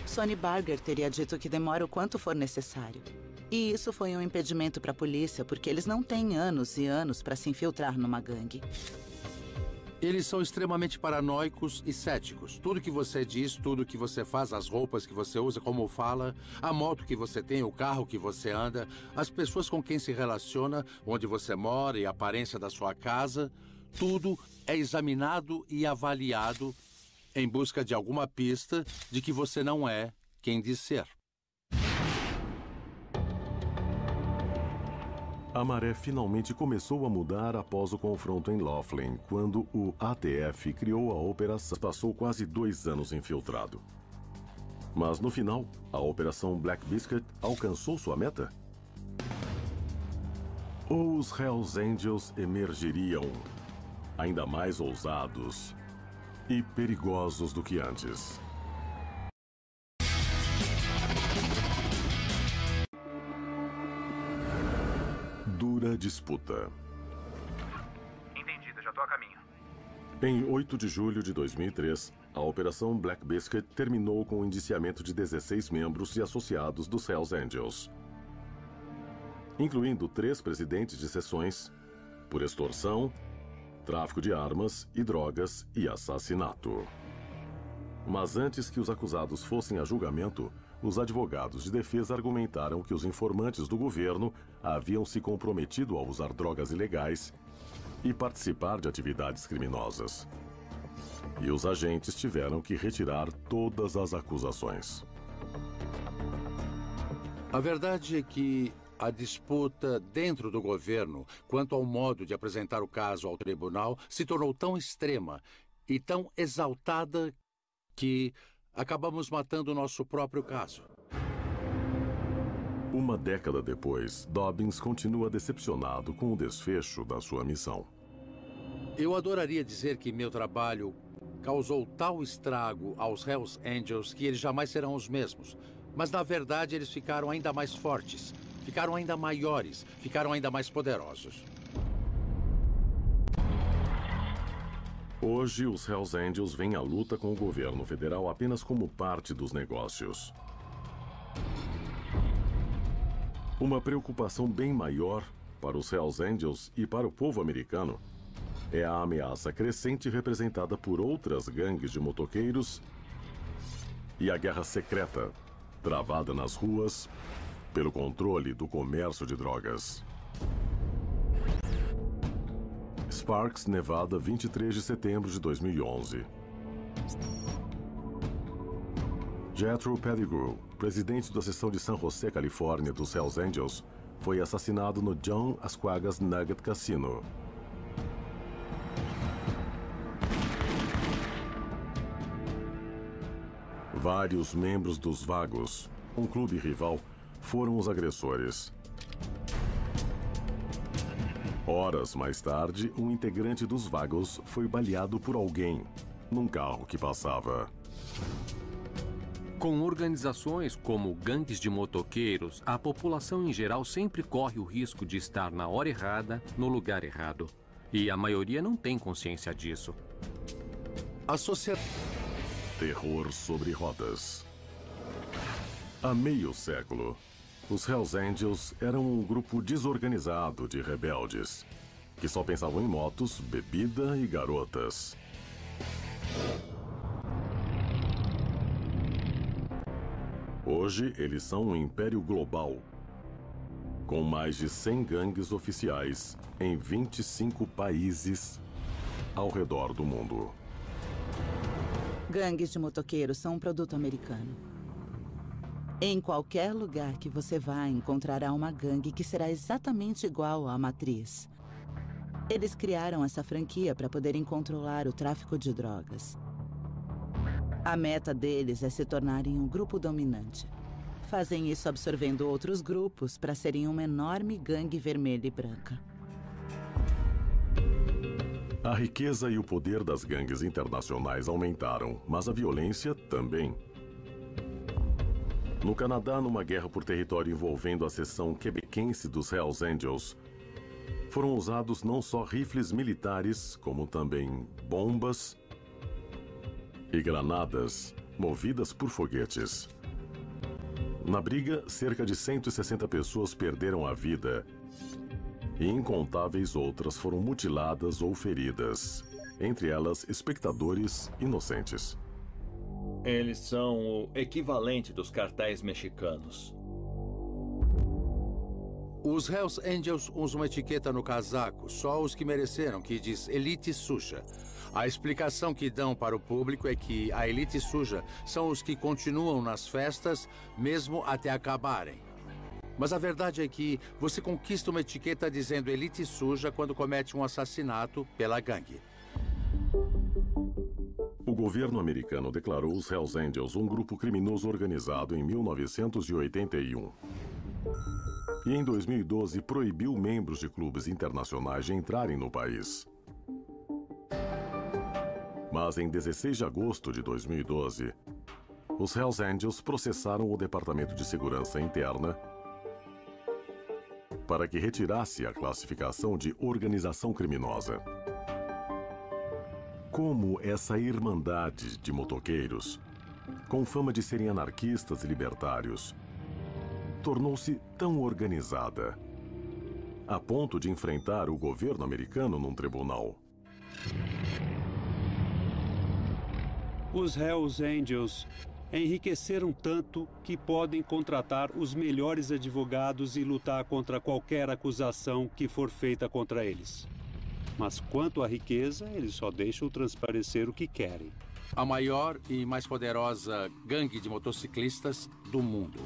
Sonny Barger teria dito que demora o quanto for necessário. E isso foi um impedimento para a polícia, porque eles não têm anos e anos para se infiltrar numa gangue. Eles são extremamente paranoicos e céticos. Tudo que você diz, tudo que você faz, as roupas que você usa, como fala, a moto que você tem, o carro que você anda, as pessoas com quem se relaciona, onde você mora e a aparência da sua casa, tudo é examinado e avaliado em busca de alguma pista de que você não é quem diz ser. A maré finalmente começou a mudar após o confronto em Laughlin, quando o ATF criou a operação. Passou quase 2 anos infiltrado. Mas no final, a Operação Black Biscuit alcançou sua meta? Ou os Hells Angels emergiriam ainda mais ousados e perigosos do que antes? Dura disputa. Entendido, já tô a caminho. Em 8 de julho de 2003, a Operação Black Biscuit terminou com o indiciamento de 16 membros e associados dos Hells Angels, incluindo 3 presidentes de seções, por extorsão, tráfico de armas e drogas e assassinato. Mas antes que os acusados fossem a julgamento, os advogados de defesa argumentaram que os informantes do governo haviam se comprometido a usar drogas ilegais e participar de atividades criminosas. E os agentes tiveram que retirar todas as acusações. A verdade é que a disputa dentro do governo quanto ao modo de apresentar o caso ao tribunal se tornou tão extrema e tão exaltada que acabamos matando o nosso próprio caso. Uma década depois, Dobbins continua decepcionado com o desfecho da sua missão. Eu adoraria dizer que meu trabalho causou tal estrago aos Hells Angels que eles jamais serão os mesmos. Mas, na verdade, eles ficaram ainda mais fortes, ficaram ainda maiores, ficaram ainda mais poderosos. Hoje, os Hells Angels veem a luta com o governo federal apenas como parte dos negócios. Uma preocupação bem maior para os Hells Angels e para o povo americano é a ameaça crescente representada por outras gangues de motoqueiros e a guerra secreta travada nas ruas pelo controle do comércio de drogas. Sparks, Nevada, 23 de setembro de 2011. Jethro Pettigrew, presidente da seção de San José, Califórnia, dos Hells Angels, foi assassinado no John Ascuagas Nugget Casino. Vários membros dos Vagos, um clube rival, foram os agressores. Horas mais tarde, um integrante dos Vagos foi baleado por alguém num carro que passava. Com organizações como gangues de motoqueiros, a população em geral sempre corre o risco de estar na hora errada, no lugar errado. E a maioria não tem consciência disso. A sociedade... Terror sobre rodas. Há meio século, os Hells Angels eram um grupo desorganizado de rebeldes, que só pensavam em motos, bebida e garotas. Hoje, eles são um império global, com mais de 100 gangues oficiais em 25 países ao redor do mundo. Gangues de motoqueiros são um produto americano. Em qualquer lugar que você vá, encontrará uma gangue que será exatamente igual à matriz. Eles criaram essa franquia para poderem controlar o tráfico de drogas. A meta deles é se tornarem um grupo dominante. Fazem isso absorvendo outros grupos para serem uma enorme gangue vermelha e branca. A riqueza e o poder das gangues internacionais aumentaram, mas a violência também. No Canadá, numa guerra por território envolvendo a seção quebequense dos Hells Angels, foram usados não só rifles militares, como também bombas e granadas movidas por foguetes. Na briga, cerca de 160 pessoas perderam a vida e incontáveis outras foram mutiladas ou feridas, entre elas espectadores inocentes. Eles são o equivalente dos cartéis mexicanos. Os Hells Angels usam uma etiqueta no casaco, só os que mereceram, que diz Elite Suja. A explicação que dão para o público é que a elite suja são os que continuam nas festas, mesmo até acabarem. Mas a verdade é que você conquista uma etiqueta dizendo elite suja quando comete um assassinato pela gangue. O governo americano declarou os Hells Angels um grupo criminoso organizado em 1981. E em 2012 proibiu membros de clubes internacionais de entrarem no país. Mas em 16 de agosto de 2012, os Hells Angels processaram o Departamento de Segurança Interna para que retirasse a classificação de organização criminosa. Como essa irmandade de motoqueiros, com fama de serem anarquistas e libertários, tornou-se tão organizada, a ponto de enfrentar o governo americano num tribunal. Os Hells Angels enriqueceram tanto que podem contratar os melhores advogados e lutar contra qualquer acusação que for feita contra eles. Mas quanto à riqueza, eles só deixam transparecer o que querem. A maior e mais poderosa gangue de motociclistas do mundo.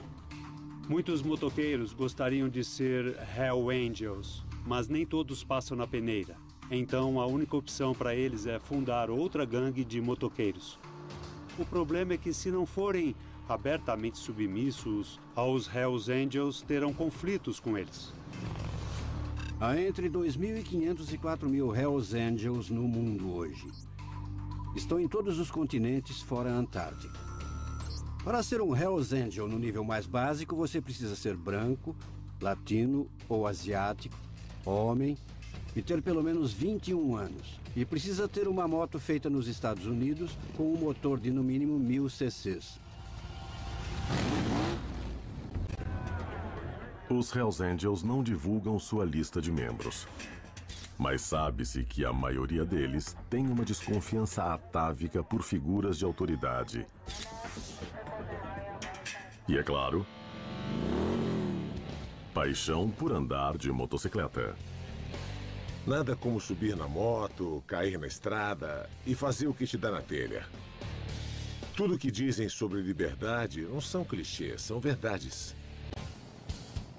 Muitos motoqueiros gostariam de ser Hell Angels, mas nem todos passam na peneira. Então, a única opção para eles é fundar outra gangue de motoqueiros. O problema é que, se não forem abertamente submissos aos Hells Angels, terão conflitos com eles. Há entre 2.500 e 4.000 Hells Angels no mundo hoje. Estão em todos os continentes fora a Antártica. Para ser um Hells Angel no nível mais básico, você precisa ser branco, latino ou asiático, homem e ter pelo menos 21 anos. E precisa ter uma moto feita nos Estados Unidos com um motor de no mínimo 1000 cc's. Os Hells Angels não divulgam sua lista de membros. Mas sabe-se que a maioria deles tem uma desconfiança atávica por figuras de autoridade. E é claro, paixão por andar de motocicleta. Nada como subir na moto, cair na estrada e fazer o que te dá na telha. Tudo que dizem sobre liberdade não são clichês, são verdades.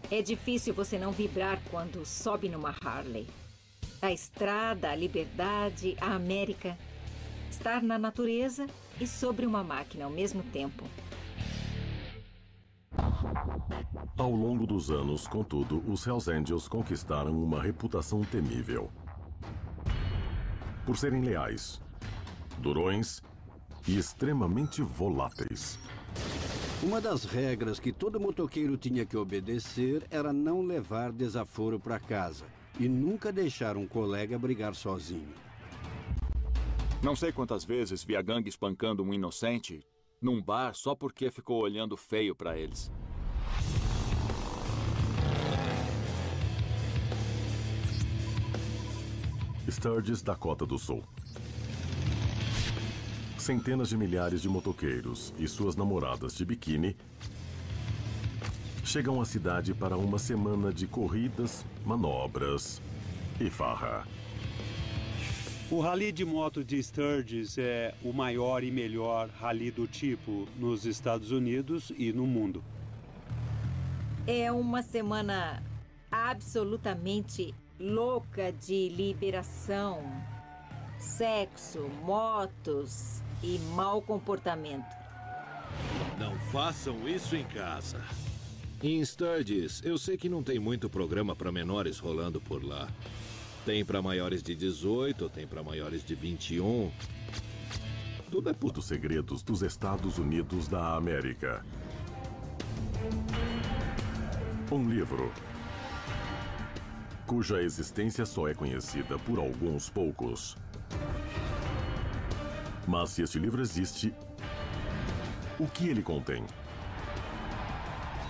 É difícil você não vibrar quando sobe numa Harley. A estrada, a liberdade, a América. Estar na natureza e sobre uma máquina ao mesmo tempo. Ao longo dos anos, contudo, os Hells Angels conquistaram uma reputação temível. Por serem leais, durões e extremamente voláteis. Uma das regras que todo motoqueiro tinha que obedecer era não levar desaforo para casa e nunca deixar um colega brigar sozinho. Não sei quantas vezes vi a gangue espancando um inocente num bar só porque ficou olhando feio para eles. Sturgis, Dakota do Sul. Centenas de milhares de motoqueiros e suas namoradas de biquíni chegam à cidade para uma semana de corridas, manobras e farra. O rally de moto de Sturgis é o maior e melhor rally do tipo nos Estados Unidos e no mundo. É uma semana absolutamente louca de liberação, sexo, motos e mau comportamento. Não façam isso em casa. Em Sturgis, eu sei que não tem muito programa para menores rolando por lá. Tem para maiores de 18, tem para maiores de 21. Tudo é por dos segredos dos Estados Unidos da América. Um livro cuja existência só é conhecida por alguns poucos. Mas se este livro existe, o que ele contém?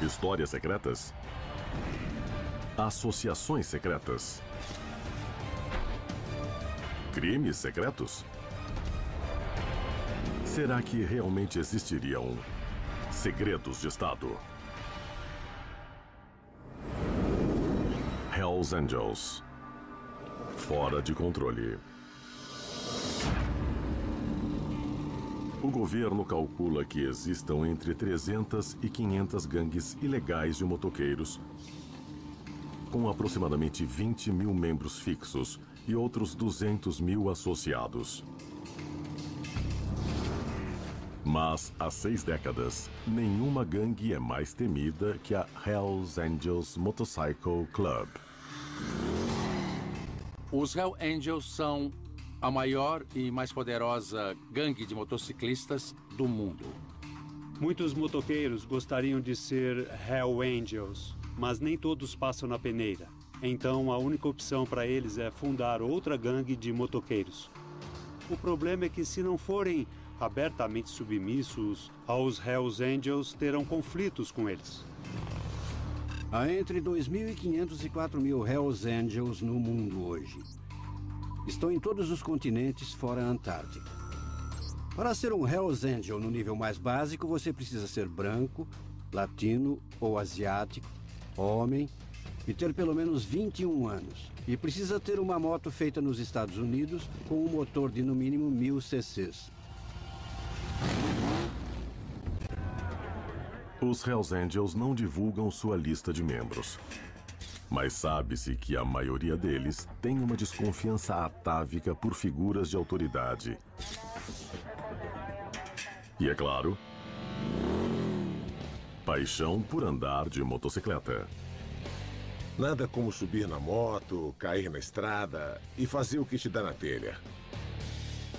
Histórias secretas? Associações secretas? Crimes secretos? Será que realmente existiriam segredos de Estado? Hells Angels. Fora de controle. O governo calcula que existam entre 300 e 500 gangues ilegais de motoqueiros, com aproximadamente 20 mil membros fixos e outros 200 mil associados. Mas, há 6 décadas, nenhuma gangue é mais temida que a Hells Angels Motorcycle Club. Os Hells Angels são a maior e mais poderosa gangue de motociclistas do mundo. Muitos motoqueiros gostariam de ser Hell Angels, mas nem todos passam na peneira. Então, a única opção para eles é fundar outra gangue de motoqueiros. O problema é que, se não forem abertamente submissos aos Hells Angels, terão conflitos com eles. Há entre 2.500 e 4.000 Hells Angels no mundo hoje. Estão em todos os continentes fora a Antártica. Para ser um Hells Angel no nível mais básico, você precisa ser branco, latino ou asiático, homem e ter pelo menos 21 anos. E precisa ter uma moto feita nos Estados Unidos com um motor de no mínimo 1000 cc's. Os Hells Angels não divulgam sua lista de membros. Mas sabe-se que a maioria deles tem uma desconfiança atávica por figuras de autoridade. E é claro, paixão por andar de motocicleta. Nada como subir na moto, cair na estrada e fazer o que te dá na telha.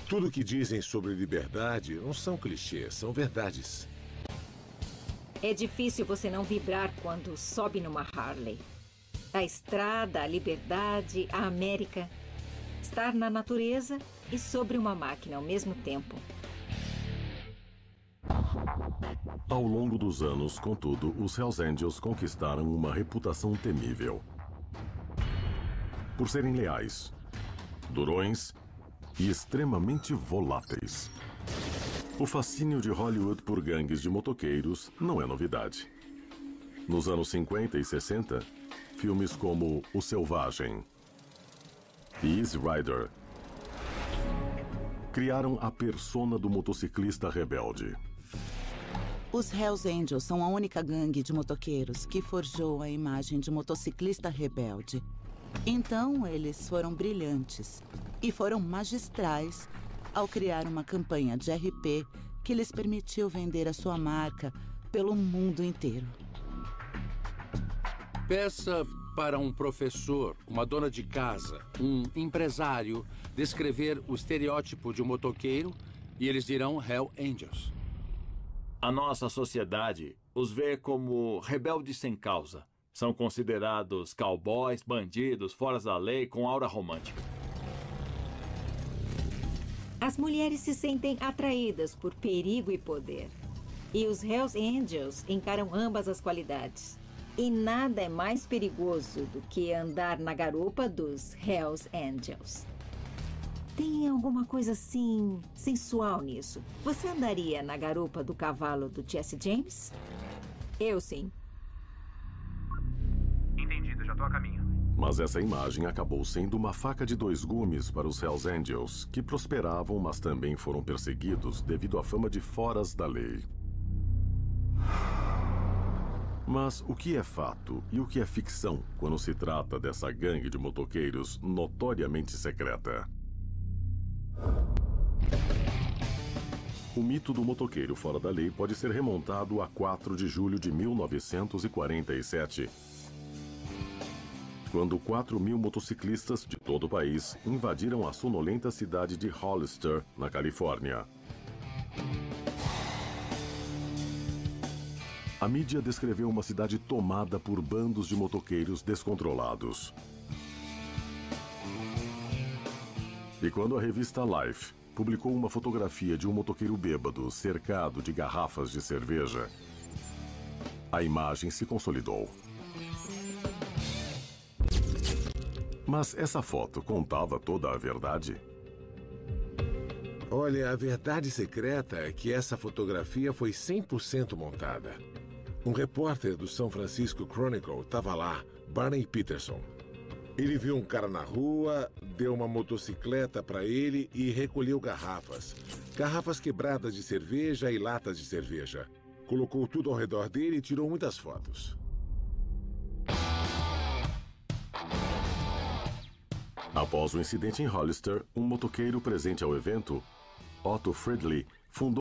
Tudo que dizem sobre liberdade não são clichês, são verdades. É difícil você não vibrar quando sobe numa Harley. A estrada, a liberdade, a América. Estar na natureza e sobre uma máquina ao mesmo tempo. Ao Ao longo dos anos, contudo, os Hells Angels conquistaram uma reputação temível. Por serem leais, durões e extremamente voláteis. O fascínio de Hollywood por gangues de motoqueiros não é novidade. Nos anos 50 e 60, filmes como O Selvagem e Easy Rider criaram a persona do motociclista rebelde. Os Hells Angels são a única gangue de motoqueiros que forjou a imagem de motociclista rebelde. Então, eles foram brilhantes e foram magistrais ao criar uma campanha de RP que lhes permitiu vender a sua marca pelo mundo inteiro. Peça para um professor, uma dona de casa, um empresário, descrever o estereótipo de um motoqueiro e eles dirão Hell Angels. A nossa sociedade os vê como rebeldes sem causa. São considerados cowboys, bandidos, fora da lei, com aura romântica. As mulheres se sentem atraídas por perigo e poder. E os Hells Angels encaram ambas as qualidades. E nada é mais perigoso do que andar na garupa dos Hells Angels. Tem alguma coisa assim sensual nisso. Você andaria na garupa do cavalo do Jesse James? Eu sim. Entendido, já tô a caminho. Mas essa imagem acabou sendo uma faca de dois gumes para os Hells Angels, que prosperavam, mas também foram perseguidos devido à fama de foras da lei. Mas o que é fato e o que é ficção quando se trata dessa gangue de motoqueiros notoriamente secreta? O mito do motoqueiro fora da lei pode ser remontado a 4 de julho de 1947, quando 4.000 motociclistas de todo o país invadiram a sonolenta cidade de Hollister, na Califórnia. A mídia descreveu uma cidade tomada por bandos de motoqueiros descontrolados. E quando a revista Life publicou uma fotografia de um motoqueiro bêbado cercado de garrafas de cerveja, a imagem se consolidou. Mas essa foto contava toda a verdade? Olha, a verdade secreta é que essa fotografia foi 100% montada. Um repórter do São Francisco Chronicle estava lá, Barney Peterson. Ele viu um cara na rua, deu uma motocicleta para ele e recolheu garrafas. Garrafas quebradas de cerveja e latas de cerveja. Colocou tudo ao redor dele e tirou muitas fotos. Após o incidente em Hollister, um motoqueiro presente ao evento, Otto Friedli, fundou